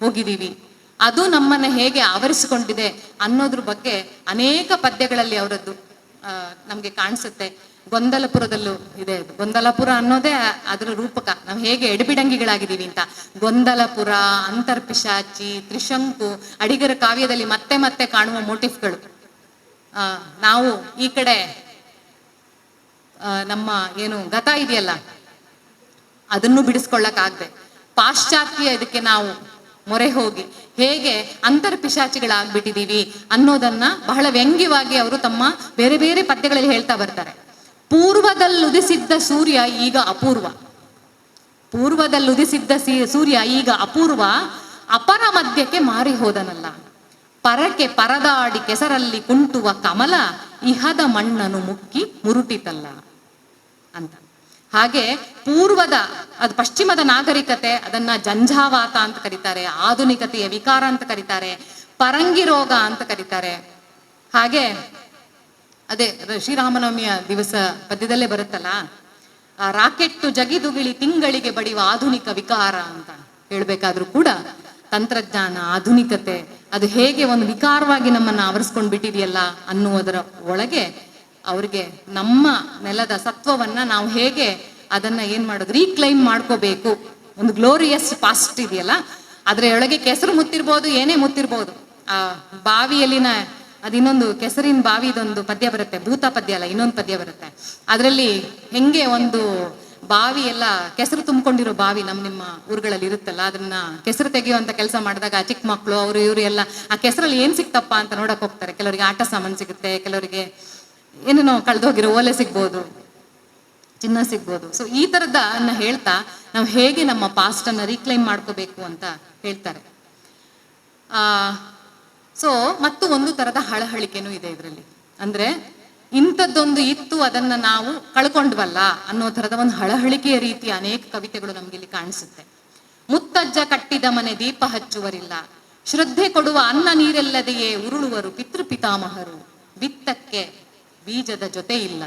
S2: ಹೋಗಿದೀವಿ, ಅದು ನಮ್ಮನ್ನ ಹೇಗೆ ಆವರಿಸಿಕೊಂಡಿದೆ ಅನ್ನೋದ್ರ ಬಗ್ಗೆ ಅನೇಕ ಪದ್ಯಗಳಲ್ಲಿ ಅವರದ್ದು ನಮ್ಗೆ ಕಾಣಿಸುತ್ತೆ. ಗೊಂದಲಪುರದಲ್ಲೂ ಇದೆ. ಗೊಂದಲಪುರ ಅನ್ನೋದೇ ಅದರ ರೂಪಕ, ನಾವು ಹೇಗೆ ಎಡಬಿಡಂಗಿಗಳಾಗಿದ್ದೀವಿ ಅಂತ. ಗೊಂದಲಪುರ, ಅಂತರ್ಪಿಶಾಚಿ, ತ್ರಿಶಂಕು ಅಡಿಗರ ಕಾವ್ಯದಲ್ಲಿ ಮತ್ತೆ ಮತ್ತೆ ಕಾಣುವ ಮೋಟಿಫ್ಗಳು. ನಾವು ಈ ಕಡೆ ನಮ್ಮ ಏನು ಗತ ಇದೆಯಲ್ಲ ಅದನ್ನು ಬಿಡಿಸ್ಕೊಳ್ಳಕ್ಕಾಗದೆ, ಪಾಶ್ಚಾತ್ಯ ಇದಕ್ಕೆ ನಾವು ಮೊರೆ ಹೋಗಿ ಹೇಗೆ ಅಂತರ್ಪಿಶಾಚಿಗಳಾಗ್ಬಿಟ್ಟಿದೀವಿ ಅನ್ನೋದನ್ನ ಬಹಳ ವ್ಯಂಗ್ಯವಾಗಿ ಅವರು ತಮ್ಮ ಬೇರೆ ಬೇರೆ ಪದ್ಯಗಳಲ್ಲಿ ಹೇಳ್ತಾ ಬರ್ತಾರೆ. ಪೂರ್ವದಲ್ಲುದಿಸಿದ್ದ ಸೂರ್ಯ ಈಗ ಅಪೂರ್ವ, ಪೂರ್ವದಲ್ಲುದಿಸಿದ್ದ ಸೂರ್ಯ ಈಗ ಅಪೂರ್ವ, ಅಪರ ಮಧ್ಯಕ್ಕೆ ಮಾರಿ ಹೋದನಲ್ಲ, ಪರಕೆ ಪರದಾಡಿ ಕೆಸರಲ್ಲಿ ಕುಂಟುವ ಕಮಲ, ಇಹದ ಮಣ್ಣನು ಮುಕ್ಕಿ ಮುರುಟಿತಲ್ಲ ಅಂತ. ಹಾಗೆ ಪೂರ್ವದ, ಅದು ಪಶ್ಚಿಮದ ನಾಗರಿಕತೆ, ಅದನ್ನ ಜಂಜಾವಾತ ಅಂತ ಕರೀತಾರೆ, ಆಧುನಿಕತೆಯ ವಿಕಾರ ಅಂತ ಕರೀತಾರೆ, ಪರಂಗಿ ರೋಗ ಅಂತ ಕರೀತಾರೆ. ಹಾಗೆ ಅದೇ ಶ್ರೀರಾಮನವಮಿಯ ದಿವಸ ಪದ್ಯದಲ್ಲೇ ಬರುತ್ತಲ್ಲ, ರಾಕೆಟ್ಟು ಜಗಿದುಗಿಳಿ ತಿಂಗಳಿಗೆ ಬಡಿಯುವ ಆಧುನಿಕ ವಿಕಾರ ಅಂತ ಹೇಳ್ಬೇಕಾದ್ರೂ ಕೂಡ ತಂತ್ರಜ್ಞಾನ, ಆಧುನಿಕತೆ ಅದು ಹೇಗೆ ಒಂದು ವಿಕಾರವಾಗಿ ನಮ್ಮನ್ನ ಆವರಿಸ್ಕೊಂಡು ಬಿಟ್ಟಿದೆಯಲ್ಲ ಅನ್ನುವುದರ ಒಳಗೆ ಅವ್ರಿಗೆ ನಮ್ಮ ನೆಲದ ಸತ್ವವನ್ನ ನಾವು ಹೇಗೆ ಅದನ್ನ ಏನ್ ಮಾಡೋದು, ರೀಕ್ಲೈಮ್ ಮಾಡ್ಕೋಬೇಕು. ಒಂದು ಗ್ಲೋರಿಯಸ್ ಪಾಸ್ಟ್ ಇದೆಯಲ್ಲ, ಅದ್ರ ಒಳಗೆ ಕೆಸರು ಮುತ್ತಿರ್ಬೋದು, ಏನೇ ಮುತ್ತಿರ್ಬೋದು. ಆ ಬಾವಿಯಲ್ಲಿನ ಅದಿನ್ನೊಂದು ಕೆಸರಿನ ಬಾವಿದೊಂದು ಪದ್ಯ ಬರುತ್ತೆ, ಭೂತ ಪದ್ಯ ಅಲ್ಲ, ಇನ್ನೊಂದು ಪದ್ಯ ಬರುತ್ತೆ. ಅದರಲ್ಲಿ ಹೆಂಗೆ ಒಂದು ಬಾವಿ ಎಲ್ಲ ಕೆಸರು ತುಂಬಿಕೊಂಡಿರೋ ಬಾವಿ ನಿಮ್ಮ ಊರುಗಳಲ್ಲಿ ಇರುತ್ತಲ್ಲ, ಅದನ್ನ ಕೆಸರು ತೆಗೆಯುವಂತ ಕೆಲಸ ಮಾಡಿದಾಗ ಚಿಕ್ಕ ಮಕ್ಕಳು ಅವರು ಇವರು ಎಲ್ಲ ಆ ಕೆಸರಲ್ಲಿ ಏನ್ ಸಿಕ್ತಪ್ಪ ಅಂತ ನೋಡಕ್ ಹೋಗ್ತಾರೆ. ಕೆಲವರಿಗೆ ಆಟ ಸಾಮಾನು ಸಿಗುತ್ತೆ, ಕೆಲವರಿಗೆ ಏನೇನೋ ಕಳೆದೋಗಿರೋ ಓಲೆ ಸಿಗ್ಬೋದು, ಚಿನ್ನ ಸಿಗ್ಬೋದು. ಸೊ ಈ ತರದನ್ನ ಹೇಳ್ತಾ ನಾವು ಹೇಗೆ ನಮ್ಮ ಪಾಸ್ಟ್ ಅನ್ನ ರೀಕ್ಲೈಮ್ ಮಾಡ್ಕೋಬೇಕು ಅಂತ ಹೇಳ್ತಾರೆ. ಸೊ ಮತ್ತು ಒಂದು ತರದ ಹಳಹಳಿಕೆನೂ ಇದೆ ಇದರಲ್ಲಿ. ಅಂದ್ರೆ ಇಂಥದ್ದೊಂದು ಇತ್ತು, ಅದನ್ನ ನಾವು ಕಳ್ಕೊಂಡ್ವಲ್ಲ ಅನ್ನೋ ತರದ ಒಂದು ಹಳಹಳಿಕೆಯ ರೀತಿಯ ಅನೇಕ ಕವಿತೆಗಳು ನಮ್ಗೆ ಇಲ್ಲಿ ಕಾಣಿಸುತ್ತೆ. ಮುತ್ತಜ್ಜ ಕಟ್ಟಿದ ಮನೆ ದೀಪ ಹಚ್ಚುವರಿಲ್ಲ, ಶ್ರದ್ಧೆ ಕೊಡುವ ಅನ್ನ ನೀರೆಲ್ಲದೆಯೇ ಉರುಳುವರು ಪಿತೃಪಿತಾಮಹರು, ಬಿತ್ತಕ್ಕೆ ಬೀಜದ ಜೊತೆ ಇಲ್ಲ,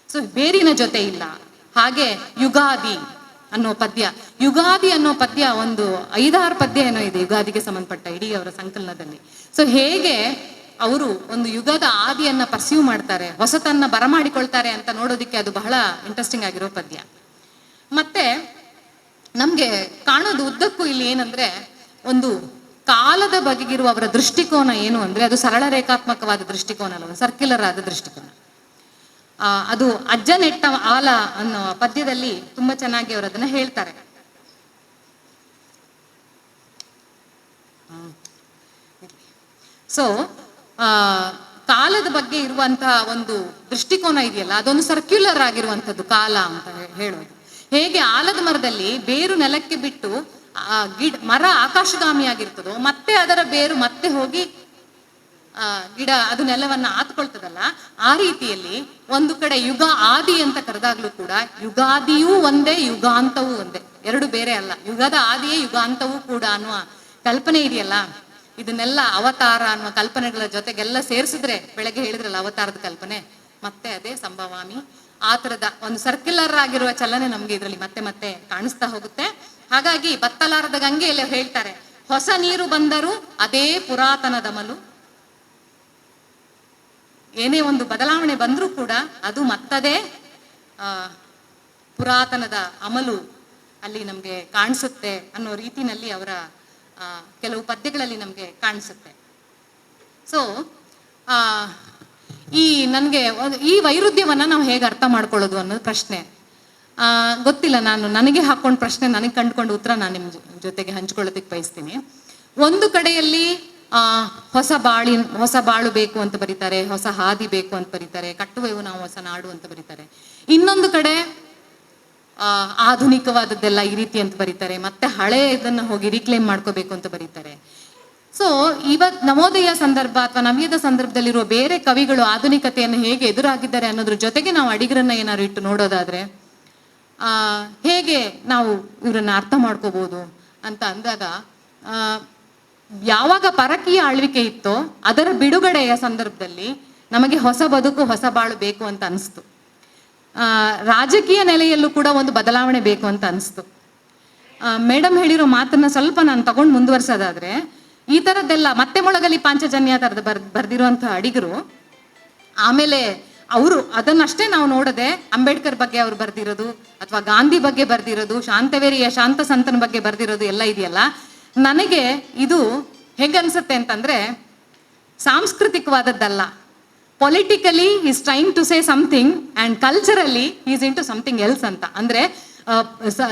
S2: ಸೊ ಬೇರಿನ ಜೊತೆ ಇಲ್ಲ. ಹಾಗೆ ಯುಗಾದಿ ಅನ್ನೋ ಪದ್ಯ, ಯುಗಾದಿ ಅನ್ನೋ ಪದ್ಯ ಒಂದು 5-6 ಪದ್ಯ ಏನೋ ಇದೆ ಯುಗಾದಿಗೆ ಸಂಬಂಧಪಟ್ಟ ಇಡೀ ಅವರ ಸಂಕಲನದಲ್ಲಿ. ಸೊ ಹೇಗೆ ಅವರು ಒಂದು ಯುಗದ ಆದಿಯನ್ನ ಪರ್ಸ್ಯೂ ಮಾಡ್ತಾರೆ, ಹೊಸತನ್ನ ಬರಮಾಡಿಕೊಳ್ತಾರೆ ಅಂತ ನೋಡೋದಿಕ್ಕೆ ಅದು ಬಹಳ ಇಂಟ್ರೆಸ್ಟಿಂಗ್ ಆಗಿರೋ ಪದ್ಯ. ಮತ್ತೆ ನಮ್ಗೆ ಕಾಣೋದು ಉದ್ದಕ್ಕೂ ಇಲ್ಲಿ ಏನಂದ್ರೆ, ಒಂದು ಕಾಲದ ಬಗೆಗಿರುವ ಅವರ ದೃಷ್ಟಿಕೋನ ಏನು ಅಂದ್ರೆ, ಅದು ಸರಳ ರೇಖಾತ್ಮಕವಾದ ದೃಷ್ಟಿಕೋನ ಅಲ್ಲ, ಸರ್ಕ್ಯುಲರ್ ಆದ ದೃಷ್ಟಿಕೋನ. ಅದು ಅಜ್ಜ ನೆಟ್ಟ ಆಲ ಅನ್ನೋ ಪದ್ಯದಲ್ಲಿ ತುಂಬಾ ಚೆನ್ನಾಗಿ ಅವರು ಅದನ್ನ ಹೇಳ್ತಾರೆ. ಸೊ ಕಾಲದ ಬಗ್ಗೆ ಇರುವಂತಹ ಒಂದು ದೃಷ್ಟಿಕೋನ ಇದೆಯಲ್ಲ, ಅದೊಂದು ಸರ್ಕ್ಯುಲರ್ ಆಗಿರುವಂಥದ್ದು ಕಾಲ ಅಂತ ಹೇಳೋದು. ಹೇಗೆ ಆಲದ ಮರದಲ್ಲಿ ಬೇರು ನೆಲಕ್ಕೆ ಬಿಟ್ಟು ಮರ ಆಕಾಶಗಾಮಿ ಆಗಿರ್ತದೋ, ಮತ್ತೆ ಅದರ ಬೇರು ಮತ್ತೆ ಹೋಗಿ ಗಿಡ ಅದು ನೆಲವನ್ನ ಆತ್ಕೊಳ್ತದಲ್ಲ, ಆ ರೀತಿಯಲ್ಲಿ ಒಂದು ಕಡೆ ಯುಗ ಆದಿ ಅಂತ ಕರೆದಾಗ್ಲೂ ಕೂಡ ಯುಗಾದಿಯೂ ಒಂದೇ, ಯುಗಾಂತವೂ ಒಂದೇ, ಎರಡು ಬೇರೆ ಅಲ್ಲ. ಯುಗದ ಆದಿಯೇ ಯುಗಾಂತವೂ ಕೂಡ ಅನ್ನುವ ಕಲ್ಪನೆ ಇದೆಯಲ್ಲ, ಇದನ್ನೆಲ್ಲ ಅವತಾರ ಅನ್ನುವ ಕಲ್ಪನೆಗಳ ಜೊತೆಗೆಲ್ಲ ಸೇರಿಸಿದ್ರೆ, ಬೆಳಗ್ಗೆ ಹೇಳಿದ್ರಲ್ಲ ಅವತಾರದ ಕಲ್ಪನೆ, ಮತ್ತೆ ಅದೇ ಸಂಭವಾಮಿ. ಆ ತರದ ಒಂದು ಸರ್ಕ್ಯುಲರ್ ಆಗಿರುವ ಚಲನೆ ನಮ್ಗೆ ಇದರಲ್ಲಿ ಮತ್ತೆ ಮತ್ತೆ ಕಾಣಿಸ್ತಾ ಹೋಗುತ್ತೆ. ಹಾಗಾಗಿ ಬತ್ತಲಾರದ ಗಂಗೆಯಲ್ಲಿ ಹೇಳ್ತಾರೆ, ಹೊಸ ನೀರು ಬಂದರೂ ಅದೇ ಪುರಾತನದ ಅಮಲು, ಏನೇ ಒಂದು ಬದಲಾವಣೆ ಬಂದ್ರೂ ಕೂಡ ಅದು ಮತ್ತದೇ ಪುರಾತನದ ಅಮಲು ಅಲ್ಲಿ ನಮ್ಗೆ ಕಾಣಿಸುತ್ತೆ ಅನ್ನೋ ರೀತಿನಲ್ಲಿ ಅವರ ಕೆಲವು ಪದ್ಯಗಳಲ್ಲಿ ನಮ್ಗೆ ಕಾಣಿಸುತ್ತೆ. ಸೊ ಈ ನನಗೆ ಈ ವೈರುಧ್ಯವನ್ನ ನಾವು ಹೇಗೆ ಅರ್ಥ ಮಾಡ್ಕೊಳ್ಳೋದು ಅನ್ನೋದು ಪ್ರಶ್ನೆ. ಗೊತ್ತಿಲ್ಲ, ನನಗೆ ಹಾಕೊಂಡ ಪ್ರಶ್ನೆ, ನನಗೆ ಕಂಡುಕೊಂಡ ಉತ್ತರ ನಾನು ನಿಮ್ಮ ಜೊತೆಗೆ ಹಂಚ್ಕೊಳ್ಳೋದಕ್ಕೆ ಬಯಸ್ತೀನಿ. ಒಂದು ಕಡೆಯಲ್ಲಿ ಹೊಸ ಬಾಳು ಬೇಕು ಅಂತ ಬರೀತಾರೆ, ಹೊಸ ಹಾದಿ ಬೇಕು ಅಂತ ಬರೀತಾರೆ, ಕಟ್ಟುವೆವು ನಾವು ಹೊಸ ನಾಡು ಅಂತ ಬರೀತಾರೆ. ಇನ್ನೊಂದು ಕಡೆ ಆಧುನಿಕವಾದದ್ದೆಲ್ಲ ಈ ರೀತಿ ಅಂತ ಬರೀತಾರೆ, ಮತ್ತೆ ಹಳೆ ಇದನ್ನ ಹೋಗಿ ರೀಕ್ಲೇಮ್ ಮಾಡ್ಕೋಬೇಕು ಅಂತ ಬರೀತಾರೆ. ಸೊ ಇವತ್ತು ನವೋದಯ ಸಂದರ್ಭ ಅಥವಾ ನವ್ಯದ ಸಂದರ್ಭದಲ್ಲಿರುವ ಬೇರೆ ಕವಿಗಳು ಆಧುನಿಕತೆಯನ್ನು ಹೇಗೆ ಎದುರಾಗಿದ್ದಾರೆ ಅನ್ನೋದ್ರ ಜೊತೆಗೆ ನಾವು ಅಡಿಗರನ್ನ ಏನಾದ್ರು ಇಟ್ಟು ನೋಡೋದಾದ್ರೆ ಹೇಗೆ ನಾವು ಇವರನ್ನ ಅರ್ಥ ಮಾಡ್ಕೋಬಹುದು ಅಂತ ಅಂದಾಗ, ಯಾವಾಗ ಪರಕೀಯ ಆಳ್ವಿಕೆ ಇತ್ತೋ ಅದರ ಬಿಡುಗಡೆಯ ಸಂದರ್ಭದಲ್ಲಿ ನಮಗೆ ಹೊಸ ಬದುಕು, ಹೊಸ ಬಾಳು ಬೇಕು ಅಂತ ಅನಿಸ್ತು. ರಾಜಕೀಯ ನೆಲೆಯಲ್ಲೂ ಕೂಡ ಒಂದು ಬದಲಾವಣೆ ಬೇಕು ಅಂತ ಅನಿಸ್ತು. ಮೇಡಮ್ ಹೇಳಿರೋ ಮಾತನ್ನ ಸ್ವಲ್ಪ ನಾನು ತಗೊಂಡು ಮುಂದುವರ್ಸೋದಾದ್ರೆ, ಈ ಥರದ್ದೆಲ್ಲ ಮತ್ತೆ ಮೊಳಗಲಿ ಪಾಂಚಜನ್ಯ ಥರದ ಬರ್ದಿರುವಂಥ ಅಡಿಗರು, ಆಮೇಲೆ ಅವರು ಅದನ್ನಷ್ಟೇ ನಾವು ನೋಡದೆ ಅಂಬೇಡ್ಕರ್ ಬಗ್ಗೆ ಅವ್ರು ಬರ್ದಿರೋದು, ಅಥವಾ ಗಾಂಧಿ ಬಗ್ಗೆ ಬರ್ದಿರೋದು, ಶಾಂತವೇರಿಯ ಶಾಂತ ಸಂತನ ಬಗ್ಗೆ ಬರ್ದಿರೋದು ಎಲ್ಲ ಇದೆಯಲ್ಲ, ನನಗೆ ಇದು ಹೇಗನ್ಸುತ್ತೆ ಅಂತಂದ್ರೆ ಸಾಂಸ್ಕೃತಿಕವಾದದ್ದಲ್ಲ. Politically is trying to say something and culturally is into something else ಅಂತ. ಅಂದ್ರೆ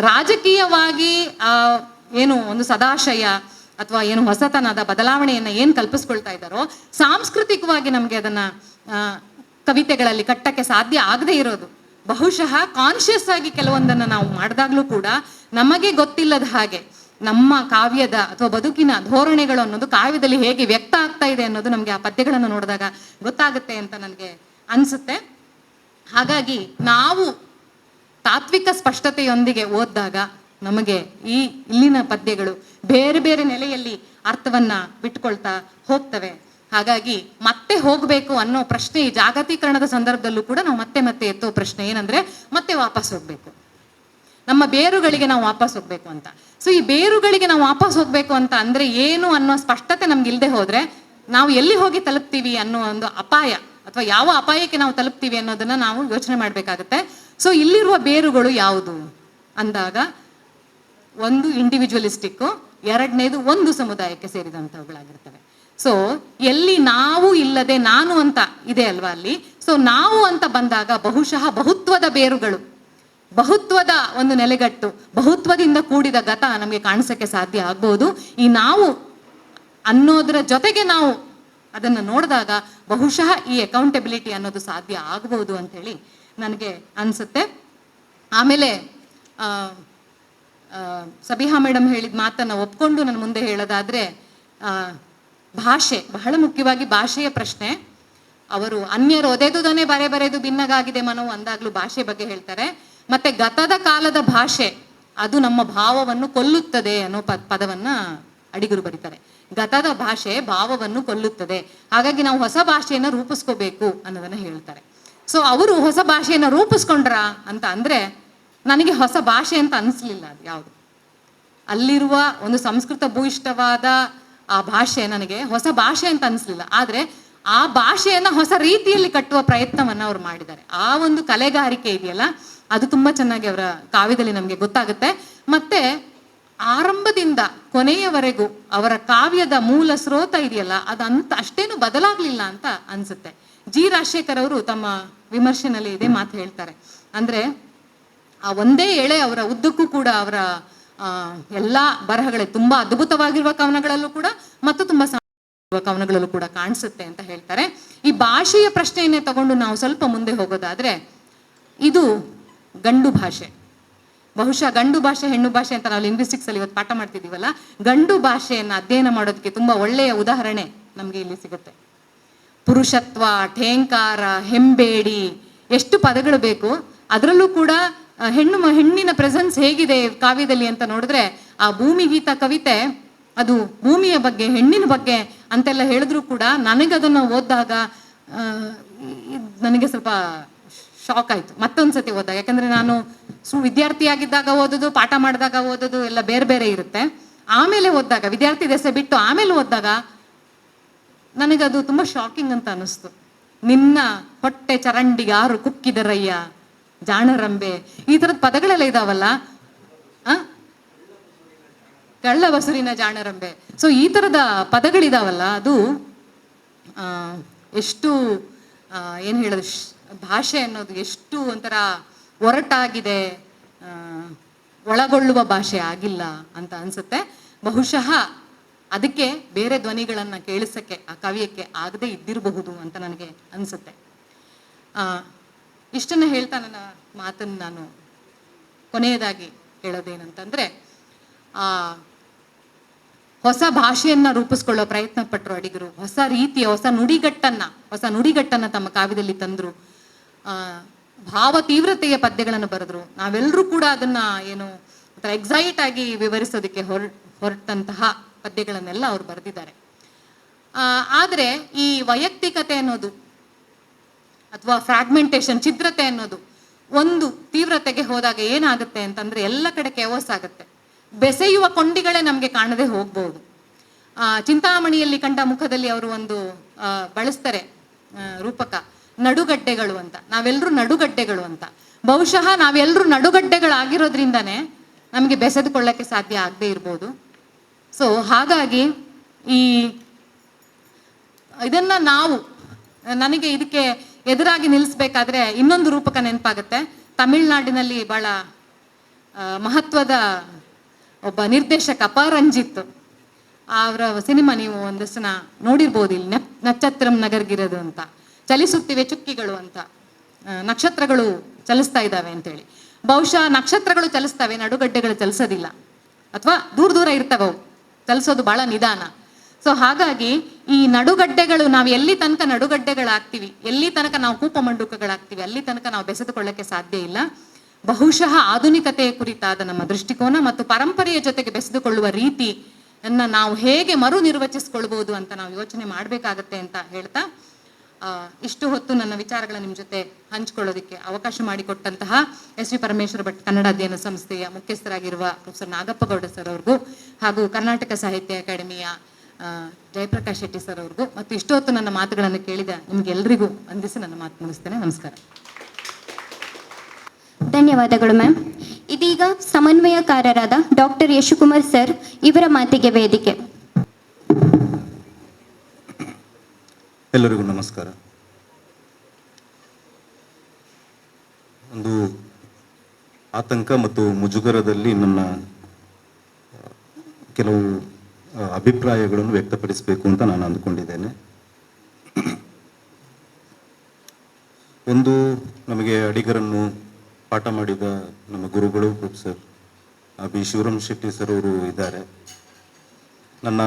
S2: ರಾಜಕೀಯವಾಗಿ ಏನು ಒಂದು ಸದಾಶಯ ಅಥವಾ ಏನು ಹೊಸತನದ ಬದಲಾವಣೆಯನ್ನು ಏನು ಕಲ್ಪಿಸ್ಕೊಳ್ತಾ ಇದ್ದಾರೋ, ಸಾಂಸ್ಕೃತಿಕವಾಗಿ ನಮಗೆ ಅದನ್ನು ಕವಿತೆಗಳಲ್ಲಿ ಕಟ್ಟಕ್ಕೆ ಸಾಧ್ಯ ಆಗದೆ ಇರೋದು. ಬಹುಶಃ ಕಾನ್ಷಿಯಸ್ ಆಗಿ ಕೆಲವೊಂದನ್ನು ನಾವು ಮಾಡಿದಾಗಲೂ ಕೂಡ ನಮಗೆ ಗೊತ್ತಿಲ್ಲದ ಹಾಗೆ ನಮ್ಮ ಕಾವ್ಯದ ಅಥವಾ ಬದುಕಿನ ಧೋರಣೆಗಳು ಅನ್ನೋದು ಕಾವ್ಯದಲ್ಲಿ ಹೇಗೆ ವ್ಯಕ್ತ ಆಗ್ತಾ ಇದೆ ಅನ್ನೋದು ನಮಗೆ ಆ ಪದ್ಯಗಳನ್ನು ನೋಡಿದಾಗ ಗೊತ್ತಾಗುತ್ತೆ ಅಂತ ನನಗೆ ಅನಿಸುತ್ತೆ. ಹಾಗಾಗಿ ನಾವು ತಾತ್ವಿಕ ಸ್ಪಷ್ಟತೆಯೊಂದಿಗೆ ಓದಿದಾಗ ನಮಗೆ ಇಲ್ಲಿನ ಪದ್ಯಗಳು ಬೇರೆ ಬೇರೆ ನೆಲೆಯಲ್ಲಿ ಅರ್ಥವನ್ನ ಬಿಟ್ಕೊಳ್ತಾ ಹೋಗ್ತವೆ. ಹಾಗಾಗಿ ಮತ್ತೆ ಹೋಗಬೇಕು ಅನ್ನೋ ಪ್ರಶ್ನೆ ಈ ಜಾಗತೀಕರಣದ ಸಂದರ್ಭದಲ್ಲೂ ಕೂಡ ನಾವು ಮತ್ತೆ ಮತ್ತೆ ಎತ್ತೋ ಪ್ರಶ್ನೆ ಏನಂದ್ರೆ ಮತ್ತೆ ವಾಪಸ್ ಹೋಗ್ಬೇಕು, ನಮ್ಮ ಬೇರುಗಳಿಗೆ ನಾವು ವಾಪಸ್ ಹೋಗ್ಬೇಕು ಅಂತ. ಸೊ ಈ ಬೇರುಗಳಿಗೆ ನಾವು ವಾಪಸ್ ಹೋಗ್ಬೇಕು ಅಂತ ಅಂದ್ರೆ ಏನು ಅನ್ನೋ ಸ್ಪಷ್ಟತೆ ನಮ್ಗೆ ಇಲ್ಲದೆ ಹೋದ್ರೆ ನಾವು ಎಲ್ಲಿ ಹೋಗಿ ತಲುಪ್ತೀವಿ ಅನ್ನೋ ಒಂದು ಅಪಾಯ, ಅಥವಾ ಯಾವ ಅಪಾಯಕ್ಕೆ ನಾವು ತಲುಪ್ತೀವಿ ಅನ್ನೋದನ್ನ ನಾವು ಯೋಚನೆ ಮಾಡ್ಬೇಕಾಗತ್ತೆ. ಸೊ ಇಲ್ಲಿರುವ ಬೇರುಗಳು ಯಾವುದು ಅಂದಾಗ, ಒಂದು ಇಂಡಿವಿಜುವಲಿಸ್ಟಿಕ್, ಎರಡನೇದು ಒಂದು ಸಮುದಾಯಕ್ಕೆ ಸೇರಿದಂಥವುಗಳಾಗಿರ್ತವೆ. ಸೊ ಎಲ್ಲಿ ನಾವು ಇಲ್ಲದೆ ನಾನು ಅಂತ ಇದೆ ಅಲ್ವಾ ಅಲ್ಲಿ. ಸೊ ನಾವು ಅಂತ ಬಂದಾಗ ಬಹುಶಃ ಬಹುತ್ವದ ಬೇರುಗಳು, ಬಹುತ್ವದ ಒಂದು ನೆಲೆಗಟ್ಟು, ಬಹುತ್ವದಿಂದ ಕೂಡಿದ ಗತ ನಮಗೆ ಕಾಣಿಸಕ್ಕೆ ಸಾಧ್ಯ ಆಗ್ಬೋದು. ಈ ನಾವು ಅನ್ನೋದ್ರ ಜೊತೆಗೆ ನಾವು ಅದನ್ನು ನೋಡಿದಾಗ ಬಹುಶಃ ಈ ಅಕೌಂಟಬಿಲಿಟಿ ಅನ್ನೋದು ಸಾಧ್ಯ ಆಗ್ಬೋದು ಅಂಥೇಳಿ ನನಗೆ ಅನಿಸುತ್ತೆ. ಆಮೇಲೆ ಸಬಿಹಾ ಮೇಡಮ್ ಹೇಳಿದ ಮಾತನ್ನು ಒಪ್ಕೊಂಡು ನನ್ನ ಮುಂದೆ ಹೇಳೋದಾದ್ರೆ, ಭಾಷೆ ಬಹಳ ಮುಖ್ಯವಾಗಿ ಭಾಷೆಯ ಪ್ರಶ್ನೆ. ಅವರು ಅನ್ಯರು ಒದೆದುದನ್ನೇ ಬರೆದು ಭಿನ್ನಗಾಗಿದೆ ಮನವು ಅಂದಾಗ್ಲೂ ಭಾಷೆ ಬಗ್ಗೆ ಹೇಳ್ತಾರೆ. ಮತ್ತೆ ಗತದ ಕಾಲದ ಭಾಷೆ ಅದು ನಮ್ಮ ಭಾವವನ್ನು ಕೊಲ್ಲುತ್ತದೆ ಅನ್ನೋ ಪದವನ್ನ ಅಡಿಗರು ಬರೀತಾರೆ. ಗತದ ಭಾಷೆ ಭಾವವನ್ನು ಕೊಲ್ಲುತ್ತದೆ, ಹಾಗಾಗಿ ನಾವು ಹೊಸ ಭಾಷೆಯನ್ನು ರೂಪಿಸ್ಕೋಬೇಕು ಅನ್ನೋದನ್ನ ಹೇಳ್ತಾರೆ. ಸೊ ಅವರು ಹೊಸ ಭಾಷೆಯನ್ನು ರೂಪಿಸ್ಕೊಂಡ್ರ ಅಂತ ಅಂದ್ರೆ ನನಗೆ ಹೊಸ ಭಾಷೆ ಅಂತ ಅನಿಸ್ಲಿಲ್ಲ. ಅದು ಯಾವುದು ಅಲ್ಲಿರುವ ಒಂದು ಸಂಸ್ಕೃತ ಭೂಯಿಷ್ಠವಾದ ಆ ಭಾಷೆ ನನಗೆ ಹೊಸ ಭಾಷೆ ಅಂತ ಅನಿಸ್ಲಿಲ್ಲ. ಆದ್ರೆ ಆ ಭಾಷೆಯನ್ನ ಹೊಸ ರೀತಿಯಲ್ಲಿ ಕಟ್ಟುವ ಪ್ರಯತ್ನವನ್ನ ಅವ್ರು ಮಾಡಿದ್ದಾರೆ. ಆ ಒಂದು ಕಲೆಗಾರಿಕೆ ಇದೆಯಲ್ಲ, ಅದು ತುಂಬಾ ಚೆನ್ನಾಗಿ ಅವರ ಕಾವ್ಯದಲ್ಲಿ ನಮಗೆ ಗೊತ್ತಾಗುತ್ತೆ. ಮತ್ತೆ ಆರಂಭದಿಂದ ಕೊನೆಯವರೆಗೂ ಅವರ ಕಾವ್ಯದ ಮೂಲ ಸ್ರೋತ ಇದೆಯಲ್ಲ, ಅದಂತ ಅಷ್ಟೇನು ಬದಲಾಗ್ಲಿಲ್ಲ ಅಂತ ಅನ್ಸುತ್ತೆ. ಜಿ ರಾಜಶೇಖರ್ ಅವರು ತಮ್ಮ ವಿಮರ್ಶೆನಲ್ಲಿ ಇದೇ ಮಾತು ಹೇಳ್ತಾರೆ. ಅಂದ್ರೆ ಆ ಒಂದೇ ಎಳೆ ಅವರ ಉದ್ದಕ್ಕೂ ಕೂಡ ಅವರ ಎಲ್ಲಾ ಬರಹಗಳೇ ತುಂಬಾ ಅದ್ಭುತವಾಗಿರುವ ಕವನಗಳಲ್ಲೂ ಕೂಡ ಮತ್ತು ತುಂಬಾ ಕವನಗಳಲ್ಲೂ ಕೂಡ ಕಾಣಿಸುತ್ತೆ ಅಂತ ಹೇಳ್ತಾರೆ. ಈ ಭಾಷೆಯ ಪ್ರಶ್ನೆಯನ್ನೇ ತಗೊಂಡು ನಾವು ಸ್ವಲ್ಪ ಮುಂದೆ ಹೋಗೋದಾದ್ರೆ, ಇದು ಗಂಡು ಭಾಷೆ. ಬಹುಶಃ ಗಂಡು ಭಾಷೆ ಹೆಣ್ಣು ಭಾಷೆ ಅಂತ ನಾವು ಲಿಂಗ್ವಿಸ್ಟಿಕ್ಸ್ ಅಲ್ಲಿ ಇವತ್ತು ಪಾಠ ಮಾಡ್ತಿದೀವಲ್ಲ, ಗಂಡು ಭಾಷೆಯನ್ನ ಅಧ್ಯಯನ ಮಾಡೋದಕ್ಕೆ ತುಂಬಾ ಒಳ್ಳೆಯ ಉದಾಹರಣೆ ನಮ್ಗೆ ಇಲ್ಲಿ ಸಿಗುತ್ತೆ. ಪುರುಷತ್ವ, ಠೇಂಕಾರ, ಹೆಂಬೇಡಿ, ಎಷ್ಟು ಪದಗಳು ಬೇಕು. ಅದರಲ್ಲೂ ಕೂಡ ಹೆಣ್ಣಿನ ಪ್ರೆಸೆನ್ಸ್ ಹೇಗಿದೆ ಕಾವ್ಯದಲ್ಲಿ ಅಂತ ನೋಡಿದ್ರೆ, ಆ ಭೂಮಿಗೀತ ಕವಿತೆ ಅದು ಭೂಮಿಯ ಬಗ್ಗೆ, ಹೆಣ್ಣಿನ ಬಗ್ಗೆ ಅಂತೆಲ್ಲ ಹೇಳಿದ್ರು ಕೂಡ ನನಗದನ್ನು ಓದಿದಾಗ ನನಗೆ ಸ್ವಲ್ಪ ಶಾಕ್ ಆಯ್ತು ಮತ್ತೊಂದ್ಸತಿ ಓದಾಗ. ಯಾಕಂದ್ರೆ ನಾನು ವಿದ್ಯಾರ್ಥಿಯಾಗಿದ್ದಾಗ ಓದೋದು, ಪಾಠ ಮಾಡಿದಾಗ ಓದೋದು ಎಲ್ಲ ಬೇರೆ ಬೇರೆ ಇರುತ್ತೆ. ಆಮೇಲೆ ಓದಿದಾಗ, ವಿದ್ಯಾರ್ಥಿ ದೆಸೆ ಬಿಟ್ಟು ಆಮೇಲೆ ಓದಿದಾಗ ನನಗದು ತುಂಬಾ ಶಾಕಿಂಗ್ ಅಂತ ಅನಿಸ್ತು. ನಿನ್ನ ಹೊಟ್ಟೆ ಚರಂಡಿಗಾರು ಕುಕ್ಕಿದರಯ್ಯ ಜಾಣರಂಬೆ, ಈ ತರದ ಪದಗಳೆಲ್ಲ ಇದಾವಲ್ಲ, ಕಳ್ಳ ಬಸುರಿನ ಜಾಣರಂಬೆ. ಸೊ ಈ ತರದ ಪದಗಳಿದಾವಲ್ಲ, ಅದು ಎಷ್ಟು ಏನ್ ಹೇಳೋದು, ಭಾಷೆ ಅನ್ನೋದು ಎಷ್ಟು ಒಂಥರ ಒರಟಾಗಿದೆ, ಒಳಗೊಳ್ಳುವ ಭಾಷೆ ಆಗಿಲ್ಲ ಅಂತ ಅನ್ಸುತ್ತೆ. ಬಹುಶಃ ಅದಕ್ಕೆ ಬೇರೆ ಧ್ವನಿಗಳನ್ನ ಕೇಳಿಸಕ್ಕೆ ಆ ಕವಿಯಕ್ಕೆ ಆಗದೆ ಇದ್ದಿರಬಹುದು ಅಂತ ನನಗೆ ಅನ್ಸುತ್ತೆ. ಇಷ್ಟನ್ನ ಹೇಳ್ತಾ ನನ್ನ ಮಾತನ್ನು ನಾನು ಕೊನೆಯದಾಗಿ ಹೇಳೋದೇನಂತಂದ್ರೆ, ಹೊಸ ಭಾಷೆಯನ್ನ ರೂಪಿಸ್ಕೊಳ್ಳೋ ಪ್ರಯತ್ನ ಪಟ್ಟರು ಅಡಿಗರು. ಹೊಸ ರೀತಿಯ ಹೊಸ ನುಡಿಗಟ್ಟನ್ನ ತಮ್ಮ ಕಾವ್ಯದಲ್ಲಿ ತಂದ್ರು. ಭಾವ ತೀವ್ರತೆಯ ಪದ್ಯಗಳನ್ನು ಬರೆದ್ರು. ನಾವೆಲ್ಲರೂ ಕೂಡ ಅದನ್ನ ಏನು ಎಕ್ಸೈಟ್ ಆಗಿ ವಿವರಿಸೋದಕ್ಕೆ ಹೊರಟಂತಹ ಪದ್ಯಗಳನ್ನೆಲ್ಲ ಅವ್ರು ಬರೆದಿದ್ದಾರೆ. ಆದ್ರೆ ಈ ವೈಯಕ್ತಿಕತೆ ಅನ್ನೋದು ಅಥವಾ ಫ್ರಾಗ್ಮೆಂಟೇಶನ್, ಛಿದ್ರತೆ ಅನ್ನೋದು ಒಂದು ತೀವ್ರತೆಗೆ ಹೋದಾಗ ಏನಾಗುತ್ತೆ ಅಂತಂದ್ರೆ ಎಲ್ಲ ಕಡೆ ಕೆವಸ್ ಆಗುತ್ತೆ. ಬೆಸೆಯುವ ಕೊಂಡಿಗಳೇ ನಮ್ಗೆ ಕಾಣದೆ ಹೋಗ್ಬಹುದು. ಚಿಂತಾಮಣಿಯಲ್ಲಿ ಕಂಡ ಮುಖದಲ್ಲಿ ಅವರು ಒಂದು ಬಳಸ್ತಾರೆ ರೂಪಕ, ನಡುಗಡ್ಡೆಗಳು ಅಂತ. ನಾವೆಲ್ಲರೂ ನಡುಗಡ್ಡೆಗಳು ಅಂತ. ಬಹುಶಃ ನಾವೆಲ್ಲರೂ ನಡುಗಡ್ಡೆಗಳಾಗಿರೋದ್ರಿಂದಾನೇ ನಮಗೆ ಬೆಸೆದುಕೊಳ್ಳಕ್ಕೆ ಸಾಧ್ಯ ಆಗದೆ ಇರ್ಬೋದು. ಸೊ ಹಾಗಾಗಿ ಇದನ್ನ ನನಗೆ ಇದಕ್ಕೆ ಎದುರಾಗಿ ನಿಲ್ಲಿಸ್ಬೇಕಾದ್ರೆ ಇನ್ನೊಂದು ರೂಪಕ ನೆನಪಾಗುತ್ತೆ. ತಮಿಳ್ನಾಡಿನಲ್ಲಿ ಬಹಳ ಮಹತ್ವದ ಒಬ್ಬ ನಿರ್ದೇಶಕ ರಂಜಿತ್. ಅವರ ಸಿನಿಮಾ ನೀವು ಒಂದಷ್ಟು ನೋಡಿರ್ಬೋದು, ಇಲ್ಲಿ ನಕ್ಷತ್ರಂ ನಗರ್ಗಿರೋದು ಅಂತ, ಚಲಿಸುತ್ತಿವೆ ಚುಕ್ಕಿಗಳು ಅಂತ, ನಕ್ಷತ್ರಗಳು ಚಲಿಸ್ತಾ ಇದ್ದಾವೆ ಅಂತೇಳಿ. ಬಹುಶಃ ನಕ್ಷತ್ರಗಳು ಚಲಿಸ್ತವೆ, ನಡುಗಡ್ಡೆಗಳು ಚಲಿಸೋದಿಲ್ಲ, ಅಥವಾ ದೂರ ದೂರ ಇರ್ತವೆ, ಚಲಿಸೋದು ಬಹಳ ನಿಧಾನ. ಸೊ ಹಾಗಾಗಿ ಈ ನಡುಗಡ್ಡೆಗಳು, ನಾವು ಎಲ್ಲಿ ತನಕ ನಡುಗಡ್ಡೆಗಳಾಗ್ತೀವಿ, ಎಲ್ಲಿ ತನಕ ನಾವು ಕೂಪಮಂಡುಕಗಳಾಗ್ತೀವಿ, ಅಲ್ಲಿ ತನಕ ನಾವು ಬೆಸೆದುಕೊಳ್ಳಕ್ಕೆ ಸಾಧ್ಯ ಇಲ್ಲ. ಬಹುಶಃ ಆಧುನಿಕತೆಯ ಕುರಿತಾದ ನಮ್ಮ ದೃಷ್ಟಿಕೋನ ಮತ್ತು ಪರಂಪರೆಯ ಜೊತೆಗೆ ಬೆಸೆದುಕೊಳ್ಳುವ ರೀತಿಯನ್ನ ನಾವು ಹೇಗೆ ಮರು ನಿರ್ವಚಿಸ್ಕೊಳ್ಬಹುದು ಅಂತ ನಾವು ಯೋಚನೆ ಮಾಡಬೇಕಾಗತ್ತೆ ಅಂತ ಹೇಳ್ತಾ, ಇಷ್ಟು ಹೊತ್ತು ನನ್ನ ವಿಚಾರಗಳ ನಿಮ್ಮ ಜೊತೆ ಹಂಚಿಕೊಳ್ಳೋದಕ್ಕೆ ಅವಕಾಶ ಮಾಡಿಕೊಟ್ಟಂತಹ ಎಸ್ ವಿ ಪರಮೇಶ್ವರ ಭಟ್ ಕನ್ನಡ ಅಧ್ಯಯನ ಸಂಸ್ಥೆಯ ಮುಖ್ಯಸ್ಥರಾಗಿರುವ ಪ್ರೊಫೆಸರ್ ನಾಗಪ್ಪಗೌಡ ಸರ್ ಅವ್ರಿಗೂ, ಹಾಗೂ ಕರ್ನಾಟಕ ಸಾಹಿತ್ಯ ಅಕಾಡೆಮಿಯ ಜಯಪ್ರಕಾಶ್ ಶೆಟ್ಟಿ ಸರ್ ಅವ್ರಿಗೂ, ಮತ್ತು ಇಷ್ಟು ಹೊತ್ತು ನನ್ನ ಮಾತುಗಳನ್ನು ಕೇಳಿದ ನಿಮ್ಗೆಲ್ರಿಗೂ ವಂದಿಸಿ ನನ್ನ ಮಾತು ಮುಗಿಸ್ತೇನೆ. ನಮಸ್ಕಾರ.
S1: ಧನ್ಯವಾದಗಳು ಮ್ಯಾಮ್. ಇದೀಗ ಸಮನ್ವಯಕಾರರಾದ ಡಾಕ್ಟರ್ ಯಶಕುಮಾರ್ ಸರ್ ಇವರ ಮಾತಿಗೆ ವೇದಿಕೆ.
S3: ಎಲ್ಲರಿಗೂ ನಮಸ್ಕಾರ. ಒಂದು ಆತಂಕ ಮತ್ತು ಮುಜುಗರದಲ್ಲಿ ನನ್ನ ಕೆಲವು ಅಭಿಪ್ರಾಯಗಳನ್ನು ವ್ಯಕ್ತಪಡಿಸಬೇಕು ಅಂತ ನಾನು ಅಂದುಕೊಂಡಿದ್ದೇನೆ. ಒಂದು, ನಮಗೆ ಅಡಿಗರನ್ನು ಪಾಠ ಮಾಡಿದ ನಮ್ಮ ಗುರುಗಳು professor B Shivaram Shetty sir ಅವರು ಇದ್ದಾರೆ. ನನ್ನ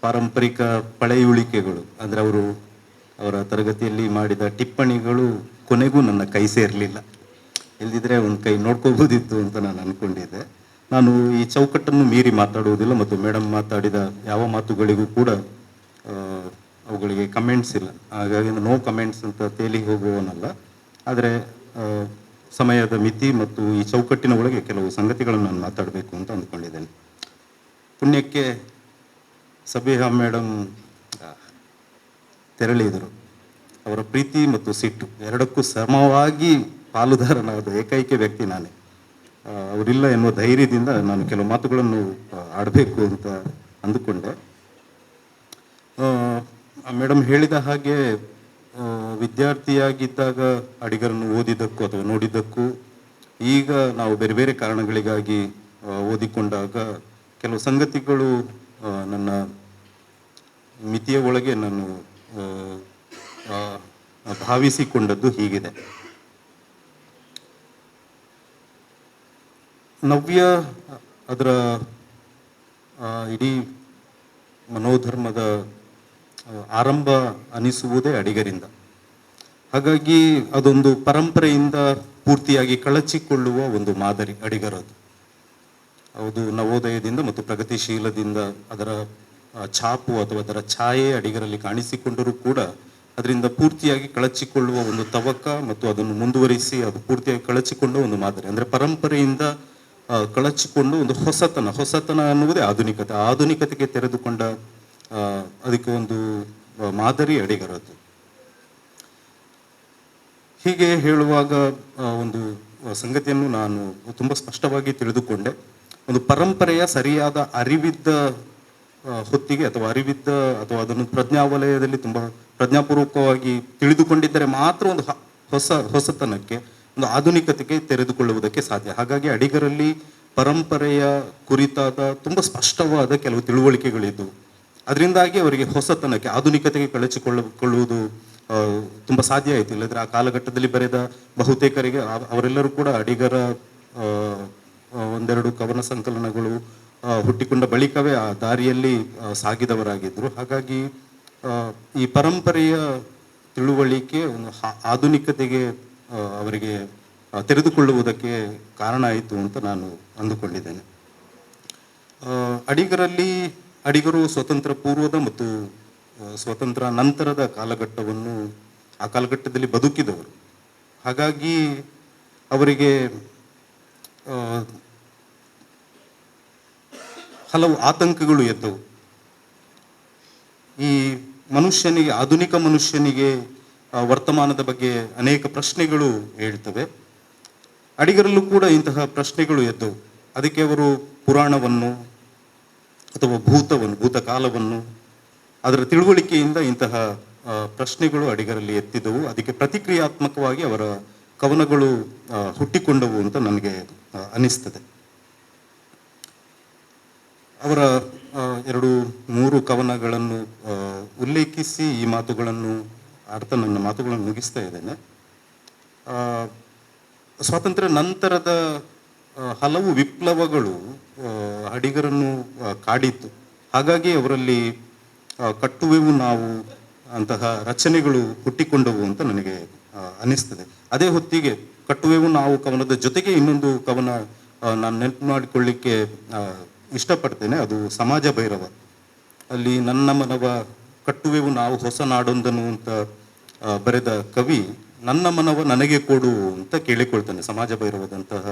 S3: ಪಾರಂಪರಿಕ ಪಳೆಯುಳಿಕೆಗಳು ಅಂದರೆ ಅವರ ತರಗತಿಯಲ್ಲಿ ಮಾಡಿದ ಟಿಪ್ಪಣಿಗಳು ಕೊನೆಗೂ ನನ್ನ ಕೈ ಸೇರಲಿಲ್ಲ. ಇಲ್ದಿದ್ರೆ ಒಂದು ಕೈ ನೋಡ್ಕೋಬೋದಿತ್ತು ಅಂತ ನಾನು ಅಂದ್ಕೊಂಡಿದ್ದೆ. ನಾನು ಈ ಚೌಕಟ್ಟನ್ನು ಮೀರಿ ಮಾತಾಡುವುದಿಲ್ಲ ಮತ್ತು ಮೇಡಮ್ ಮಾತಾಡಿದ ಯಾವ ಮಾತುಗಳಿಗೂ ಕೂಡ ಅವುಗಳಿಗೆ ಕಮೆಂಟ್ಸ್ ಇಲ್ಲ. ಹಾಗಾಗಿ ನೋ ಕಮೆಂಟ್ಸ್ ಅಂತ ತೇಲಿ ಹೋಗುವವನಲ್ಲ. ಆದರೆ ಸಮಯದ ಮಿತಿ ಮತ್ತು ಈ ಚೌಕಟ್ಟಿನ ಒಳಗೆ ಕೆಲವು ಸಂಗತಿಗಳನ್ನು ನಾನು ಮಾತಾಡಬೇಕು ಅಂತ ಅಂದ್ಕೊಂಡಿದ್ದೇನೆ. ಪುಣ್ಯಕ್ಕೆ ಸಬಿಹಾ ಮೇಡಮ್ ತೆರಳಿದರು. ಅವರ ಪ್ರೀತಿ ಮತ್ತು ಸಿಟ್ಟು ಎರಡಕ್ಕೂ ಸಮವಾಗಿ ಪಾಲುದಾರನಾದ ಏಕೈಕ ವ್ಯಕ್ತಿ ನಾನೇ. ಅವರಿಲ್ಲ ಎನ್ನುವ ಧೈರ್ಯದಿಂದ ನಾನು ಕೆಲವು ಮಾತುಗಳನ್ನು ಆಡಬೇಕು ಅಂತ ಅಂದುಕೊಂಡೆ. ಮೇಡಮ್ ಹೇಳಿದ ಹಾಗೆ ವಿದ್ಯಾರ್ಥಿಯಾಗಿದ್ದಾಗ ಅಡಿಗರನ್ನು ಓದಿದ್ದಕ್ಕೂ ಅಥವಾ ನೋಡಿದ್ದಕ್ಕೂ, ಈಗ ನಾವು ಬೇರೆ ಬೇರೆ ಕಾರಣಗಳಿಗಾಗಿ ಓದಿಕೊಂಡಾಗ ಕೆಲವು ಸಂಗತಿಗಳು ನನ್ನ ಮಿತಿಯ ಒಳಗೆ ನಾನು ಭಾವಿಸಿಕೊಂಡದ್ದು ಹೀಗಿದೆ. ನವ್ಯ ಅದರ ಇಡೀ ಮನೋಧರ್ಮದ ಆರಂಭ ಅನಿಸುವುದೇ ಅಡಿಗರಿಂದ. ಹಾಗಾಗಿ ಅದೊಂದು ಪರಂಪರೆಯಿಂದ ಪೂರ್ತಿಯಾಗಿ ಕಳಚಿಕೊಳ್ಳುವ ಒಂದು ಮಾದರಿ ಅಡಿಗರದು. ಅದು ನವೋದಯದಿಂದ ಮತ್ತು ಪ್ರಗತಿಶೀಲದಿಂದ ಅದರ ಛಾಪು ಅಥವಾ ಅದರ ಛಾಯೆ ಅಡಿಗರಲ್ಲಿ ಕಾಣಿಸಿಕೊಂಡರೂ ಕೂಡ ಅದರಿಂದ ಪೂರ್ತಿಯಾಗಿ ಕಳಚಿಕೊಳ್ಳುವ ಒಂದು ತವಕ ಮತ್ತು ಅದನ್ನು ಮುಂದುವರಿಸಿ ಅದು ಪೂರ್ತಿಯಾಗಿ ಕಳಚಿಕೊಂಡ ಒಂದು ಮಾದರಿ. ಅಂದರೆ ಪರಂಪರೆಯಿಂದ ಕಳಚಿಕೊಂಡು ಒಂದು ಹೊಸತನ ಅನ್ನುವುದೇ ಆಧುನಿಕತೆಗೆ ತೆರೆದುಕೊಂಡ ಅದಕ್ಕೆ ಒಂದು ಮಾದರಿ ಅಡಿಗರದ್ದು. ಹೀಗೆ ಹೇಳುವಾಗ ಒಂದು ಸಂಗತಿಯನ್ನು ನಾನು ತುಂಬ ಸ್ಪಷ್ಟವಾಗಿ ತಿಳಿದುಕೊಂಡೆ. ಒಂದು ಪರಂಪರೆಯ ಸರಿಯಾದ ಅರಿವಿದ್ದ ಹೊತ್ತಿಗೆ ಅಥವಾ ಅದನ್ನು ಪ್ರಜ್ಞಾವಲಯದಲ್ಲಿ ತುಂಬ ಪ್ರಜ್ಞಾಪೂರ್ವಕವಾಗಿ ತಿಳಿದುಕೊಂಡಿದ್ದರೆ ಮಾತ್ರ ಒಂದು ಹೊಸತನಕ್ಕೆ, ಒಂದು ಆಧುನಿಕತೆಗೆ ತೆರೆದುಕೊಳ್ಳುವುದಕ್ಕೆ ಸಾಧ್ಯ. ಹಾಗಾಗಿ ಅಡಿಗರಲ್ಲಿ ಪರಂಪರೆಯ ಕುರಿತಾದ ತುಂಬ ಸ್ಪಷ್ಟವಾದ ಕೆಲವು ತಿಳುವಳಿಕೆಗಳಿದ್ದು, ಅದರಿಂದಾಗಿ ಅವರಿಗೆ ಹೊಸತನಕ್ಕೆ, ಆಧುನಿಕತೆಗೆ ಕಳಚಿಕೊಳ್ಳುವುದು ತುಂಬ ಸಾಧ್ಯ ಆಯಿತು. ಇಲ್ಲದ್ರೆ ಆ ಕಾಲಘಟ್ಟದಲ್ಲಿ ಬರೆದ ಬಹುತೇಕರಿಗೆ ಅವರೆಲ್ಲರೂ ಕೂಡ ಅಡಿಗರ ಒಂದೆರಡು ಕವನ ಸಂಕಲನಗಳು ಹುಟ್ಟಿಕೊಂಡ ಬಳಿಕವೇ ಆ ದಾರಿಯಲ್ಲಿ ಸಾಗಿದವರಾಗಿದ್ದರು. ಹಾಗಾಗಿ ಈ ಪರಂಪರೆಯ ತಿಳುವಳಿಕೆ ಒಂದು ಆಧುನಿಕತೆಗೆ ಅವರಿಗೆ ತೆರೆದುಕೊಳ್ಳುವುದಕ್ಕೆ ಕಾರಣ ಆಯಿತು ಅಂತ ನಾನು ಅಂದುಕೊಂಡಿದ್ದೇನೆ. ಅಡಿಗರು ಸ್ವತಂತ್ರ ಪೂರ್ವದ ಮತ್ತು ಸ್ವತಂತ್ರ ನಂತರದ ಆ ಕಾಲಘಟ್ಟದಲ್ಲಿ ಬದುಕಿದವರು. ಹಾಗಾಗಿ ಅವರಿಗೆ ಹಲವು ಆತಂಕಗಳು ಎದ್ದವು. ಈ ಆಧುನಿಕ ಮನುಷ್ಯನಿಗೆ ವರ್ತಮಾನದ ಬಗ್ಗೆ ಅನೇಕ ಪ್ರಶ್ನೆಗಳು ಹೇಳ್ತವೆ. ಅಡಿಗರಲ್ಲೂ ಕೂಡ ಇಂತಹ ಪ್ರಶ್ನೆಗಳು ಎದ್ದವು. ಅದಕ್ಕೆ ಅವರು ಪುರಾಣವನ್ನು ಅಥವಾ ಭೂತಕಾಲವನ್ನು ಅದರ ತಿಳುವಳಿಕೆಯಿಂದ ಇಂತಹ ಪ್ರಶ್ನೆಗಳು ಅಡಿಗರಲ್ಲಿ ಎತ್ತಿದವು. ಅದಕ್ಕೆ ಪ್ರತಿಕ್ರಿಯಾತ್ಮಕವಾಗಿ ಅವರ ಕವನಗಳು ಹುಟ್ಟಿಕೊಂಡವು ಅಂತ ನನಗೆ ಅನಿಸ್ತದೆ. ಅವರ 2-3 ಕವನಗಳನ್ನು ಉಲ್ಲೇಖಿಸಿ ಈ ಮಾತುಗಳನ್ನು ನನ್ನ ಮಾತುಗಳನ್ನು ಮುಗಿಸ್ತಾ ಇದ್ದೇನೆ. ಸ್ವಾತಂತ್ರ್ಯ ನಂತರದ ಹಲವು ವಿಪ್ಲವಗಳು ಅಡಿಗರನ್ನು ಕಾಡಿತ್ತು. ಹಾಗಾಗಿ ಅವರಲ್ಲಿ ಕಟ್ಟುವೆವು ನಾವು ಅಂತಹ ರಚನೆಗಳು ಹುಟ್ಟಿಕೊಂಡವು ಅಂತ ನನಗೆ ಅನಿಸ್ತದೆ. ಅದೇ ಹೊತ್ತಿಗೆ ಕಟ್ಟುವೆವು ನಾವು ಕವನದ ಜೊತೆಗೆ ಇನ್ನೊಂದು ಕವನ ನಾನು ನೆನಪು ಮಾಡಿಕೊಳ್ಳಿಕ್ಕೆ ಇಷ್ಟಪಡ್ತೇನೆ. ಅದು ಸಮಾಜ ಭೈರವ. ಅಲ್ಲಿ ನನ್ನ ಮನವ ಕಟ್ಟುವೆವು ನಾವು ಹೊಸ ನಾಡೊಂದನು ಅಂತ ಬರೆದ ಕವಿ ನನ್ನ ಮನವ ನನಗೆ ಕೊಡು ಅಂತ ಕೇಳಿಕೊಳ್ತಾನೆ ಸಮಾಜ ಭೈರವದಂತಹ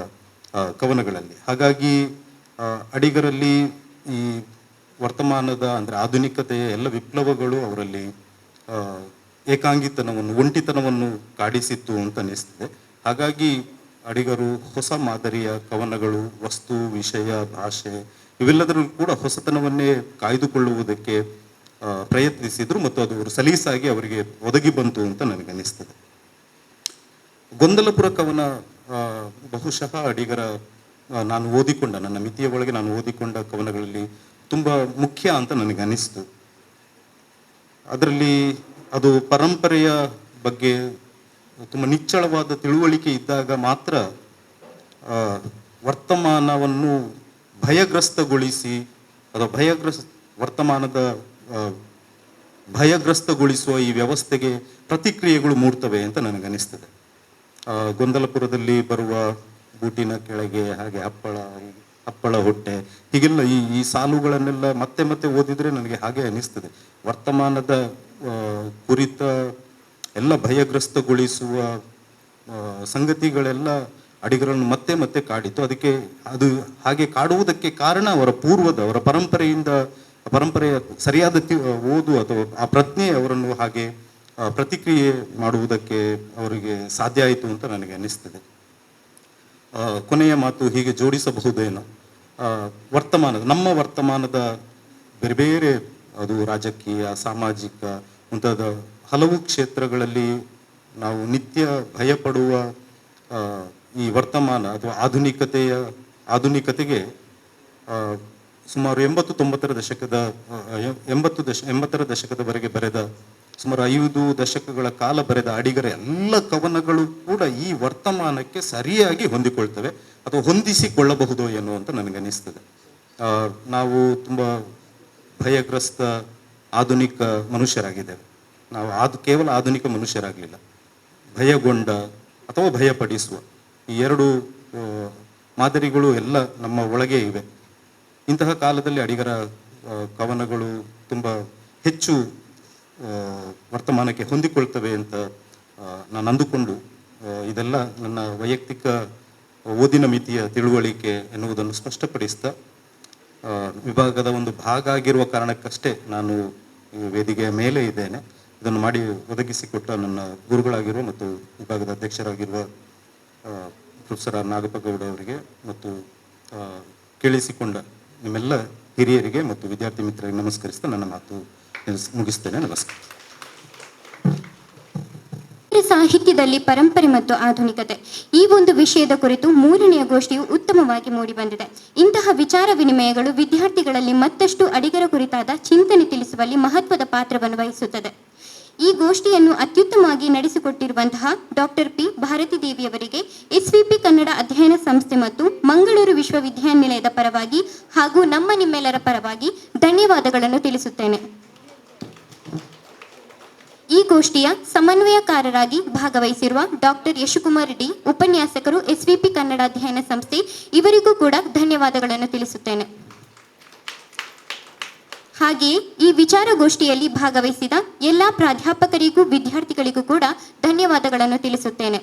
S3: ಕವನಗಳಲ್ಲಿ. ಹಾಗಾಗಿ ಅಡಿಗರಲ್ಲಿ ಈ ವರ್ತಮಾನದ ಅಂದರೆ ಆಧುನಿಕತೆಯ ಎಲ್ಲ ವಿಪ್ಲವಗಳು ಅವರಲ್ಲಿ ಏಕಾಂಗಿತನವನ್ನು, ಒಂಟಿತನವನ್ನು ಕಾಡಿಸಿತ್ತು ಅಂತ ಅನಿಸ್ತದೆ. ಹಾಗಾಗಿ ಅಡಿಗರು ಹೊಸ ಮಾದರಿಯ ಕವನಗಳು, ವಸ್ತು, ವಿಷಯ, ಭಾಷೆ ಇವೆಲ್ಲದರಲ್ಲೂ ಕೂಡ ಹೊಸತನವನ್ನೇ ಕಾಯ್ದುಕೊಳ್ಳುವುದಕ್ಕೆ ಪ್ರಯತ್ನಿಸಿದ್ರು ಮತ್ತು ಅದು ಸಲೀಸಾಗಿ ಅವರಿಗೆ ಒದಗಿ ಬಂತು ಅಂತ ನನಗನ್ನಿಸ್ತದೆ. ಗೊಂದಲಪುರ ಕವನ ಬಹುಶಃ ಅಡಿಗರ ನಾನು ಓದಿಕೊಂಡ, ನನ್ನ ಮಿತಿಯ ಒಳಗೆ ನಾನು ಓದಿಕೊಂಡ ಕವನಗಳಲ್ಲಿ ತುಂಬ ಮುಖ್ಯ ಅಂತ ನನಗೆ ಅನಿಸ್ತು. ಅದರಲ್ಲಿ ಅದು ಪರಂಪರೆಯ ಬಗ್ಗೆ ತುಂಬ ನಿಚ್ಚಳವಾದ ತಿಳುವಳಿಕೆ ಇದ್ದಾಗ ಮಾತ್ರ ವರ್ತಮಾನವನ್ನು ಭಯಗ್ರಸ್ತಗೊಳಿಸಿ ಅಥವಾ ವರ್ತಮಾನದ ಭಯಗ್ರಸ್ತಗೊಳಿಸುವ ಈ ವ್ಯವಸ್ಥೆಗೆ ಪ್ರತಿಕ್ರಿಯೆಗಳು ಮೂಡ್ತವೆ ಅಂತ ನನಗನ್ನಿಸ್ತದೆ. ಗೊಂದಲಪುರದಲ್ಲಿ ಬರುವ ಬೂಟಿನ ಕೆಳಗೆ ಹಾಗೆ ಹಪ್ಪಳ ಹೊಟ್ಟೆ ಹೀಗೆಲ್ಲ ಈ ಸಾಲುಗಳನ್ನೆಲ್ಲ ಮತ್ತೆ ಮತ್ತೆ ಓದಿದರೆ ನನಗೆ ಹಾಗೆ ಅನಿಸ್ತದೆ. ವರ್ತಮಾನದ ಕುರಿತ ಎಲ್ಲ ಭಯಗ್ರಸ್ತಗೊಳಿಸುವ ಸಂಗತಿಗಳೆಲ್ಲ ಅಡಿಗರನ್ನು ಮತ್ತೆ ಮತ್ತೆ ಕಾಡಿತು. ಅದಕ್ಕೆ ಅದು ಹಾಗೆ ಕಾಡುವುದಕ್ಕೆ ಕಾರಣ ಅವರ ಪರಂಪರೆಯ ಸರಿಯಾದ ಓದು ಅಥವಾ ಆ ಪ್ರಜ್ಞೆ ಅವರನ್ನು ಹಾಗೆ ಪ್ರತಿಕ್ರಿಯೆ ಮಾಡುವುದಕ್ಕೆ ಅವರಿಗೆ ಸಾಧ್ಯ ಆಯಿತು ಅಂತ ನನಗೆ ಅನ್ನಿಸ್ತದೆ. ಕೊನೆಯ ಮಾತು ಹೀಗೆ ಜೋಡಿಸಬಹುದೇನೋ, ನಮ್ಮ ವರ್ತಮಾನದ ಬೇರೆ ಬೇರೆ ಅದು ರಾಜಕೀಯ, ಸಾಮಾಜಿಕ ಮುಂತಾದ ಹಲವು ಕ್ಷೇತ್ರಗಳಲ್ಲಿ ನಾವು ನಿತ್ಯ ಭಯಪಡುವ ಈ ವರ್ತಮಾನ ಅಥವಾ ಆಧುನಿಕತೆಗೆ ಸುಮಾರು 80ರ ದಶಕದವರೆಗೆ ಬರೆದ ಸುಮಾರು 5 ದಶಕಗಳ ಕಾಲ ಬರೆದ ಅಡಿಗರ ಎಲ್ಲ ಕವನಗಳು ಕೂಡ ಈ ವರ್ತಮಾನಕ್ಕೆ ಸರಿಯಾಗಿ ಹೊಂದಿಕೊಳ್ತವೆ ಅಥವಾ ಹೊಂದಿಸಿಕೊಳ್ಳಬಹುದು ಎನ್ನುವಂತ ನನಗನ್ನಿಸ್ತದೆ. ನಾವು ತುಂಬ ಭಯಗ್ರಸ್ತ ಆಧುನಿಕ ಮನುಷ್ಯರಾಗಿದ್ದೇವೆ. ನಾವು ಕೇವಲ ಆಧುನಿಕ ಮನುಷ್ಯರಾಗಲಿಲ್ಲ, ಭಯಗೊಂಡ ಅಥವಾ ಭಯಪಡಿಸುವ ಈ 2 ಮಾದರಿಗಳು ಎಲ್ಲ ನಮ್ಮ ಒಳಗೆ ಇವೆ. ಇಂತಹ ಕಾಲದಲ್ಲಿ ಅಡಿಗರ ಕವನಗಳು ತುಂಬ ಹೆಚ್ಚು ವರ್ತಮಾನಕ್ಕೆ ಹೊಂದಿಕೊಳ್ತವೆ ಅಂತ ನಾನು ಅಂದುಕೊಂಡು ಇದೆಲ್ಲ ನನ್ನ ವೈಯಕ್ತಿಕ ಓದಿನ ಮಿತಿಯ ತಿಳುವಳಿಕೆ ಎನ್ನುವುದನ್ನು ಸ್ಪಷ್ಟಪಡಿಸ್ತಾ ವಿಭಾಗದ ಒಂದು ಭಾಗ ಆಗಿರುವ ಕಾರಣಕ್ಕಷ್ಟೇ ನಾನು ಈ ವೇದಿಕೆಯ ಮೇಲೆ ಇದ್ದೇನೆ. ಇದನ್ನು ಮಾಡಿ ಒದಗಿಸಿಕೊಟ್ಟ ನನ್ನ ಗುರುಗಳಾಗಿರುವ ಮತ್ತು ವಿಭಾಗದ ಅಧ್ಯಕ್ಷರಾಗಿರುವ ಪ್ರೊಫೆಸರ್ ಆರ್ ನಾಗಪ್ಪಗೌಡ ಅವರಿಗೆ ಮತ್ತು ಕೇಳಿಸಿಕೊಂಡ ನಿಮ್ಮೆಲ್ಲ ಹಿರಿಯರಿಗೆ ಮತ್ತು ವಿದ್ಯಾರ್ಥಿ ಮಿತ್ರರಿಗೆ ನಮಸ್ಕರಿಸ್ತಾ ನನ್ನ ಮಾತು ಮುಗಿಸ್ತೇನೆ. ನಮಸ್ಕಾರ.
S1: ಸಾಹಿತ್ಯದಲ್ಲಿ ಪರಂಪರೆ ಮತ್ತು ಆಧುನಿಕತೆ ಈ ಒಂದು ವಿಷಯದ ಕುರಿತು 3ನೆಯ ಗೋಷ್ಠಿಯು ಉತ್ತಮವಾಗಿ ಮೂಡಿಬಂದಿದೆ. ಇಂತಹ ವಿಚಾರ ವಿನಿಮಯಗಳು ವಿದ್ಯಾರ್ಥಿಗಳಲ್ಲಿ ಮತ್ತಷ್ಟು ಅಡಿಗರ ಕುರಿತಾದ ಚಿಂತನೆ ತಿಳಿಸುವಲ್ಲಿ ಮಹತ್ವದ ಪಾತ್ರವನ್ನು ವಹಿಸುತ್ತದೆ. ಈ ಗೋಷ್ಠಿಯನ್ನು ಅತ್ಯುತ್ತಮವಾಗಿ ನಡೆಸಿಕೊಟ್ಟಿರುವಂತಹ ಡಾಕ್ಟರ್ ಪಿ ಭಾರತೀ ದೇವಿಯವರಿಗೆ ಎಸ್ವಿಪಿ ಕನ್ನಡ ಅಧ್ಯಯನ ಸಂಸ್ಥೆ ಮತ್ತು ಮಂಗಳೂರು ವಿಶ್ವವಿದ್ಯಾನಿಲಯದ ಪರವಾಗಿ ಹಾಗೂ ನಿಮ್ಮೆಲ್ಲರ ಪರವಾಗಿ ಧನ್ಯವಾದಗಳನ್ನು ತಿಳಿಸುತ್ತೇನೆ. ಈ ಗೋಷ್ಠಿಯ ಸಮನ್ವಯಕಾರರಾಗಿ ಭಾಗವಹಿಸಿರುವ ಡಾಕ್ಟರ್ ಯಶಕುಮಾರ್ ಡಿ, ಉಪನ್ಯಾಸಕರು, ಎಸ್ವಿಪಿ ಕನ್ನಡ ಅಧ್ಯಯನ ಸಂಸ್ಥೆ, ಇವರಿಗೂ ಕೂಡ ಧನ್ಯವಾದಗಳನ್ನು ತಿಳಿಸುತ್ತೇನೆ. ಹಾಗೆಯೇ ಈ ವಿಚಾರಗೋಷ್ಠಿಯಲ್ಲಿ ಭಾಗವಹಿಸಿದ ಎಲ್ಲ ಪ್ರಾಧ್ಯಾಪಕರಿಗೂ ವಿದ್ಯಾರ್ಥಿಗಳಿಗೂ ಕೂಡ ಧನ್ಯವಾದಗಳನ್ನು ತಿಳಿಸುತ್ತೇನೆ.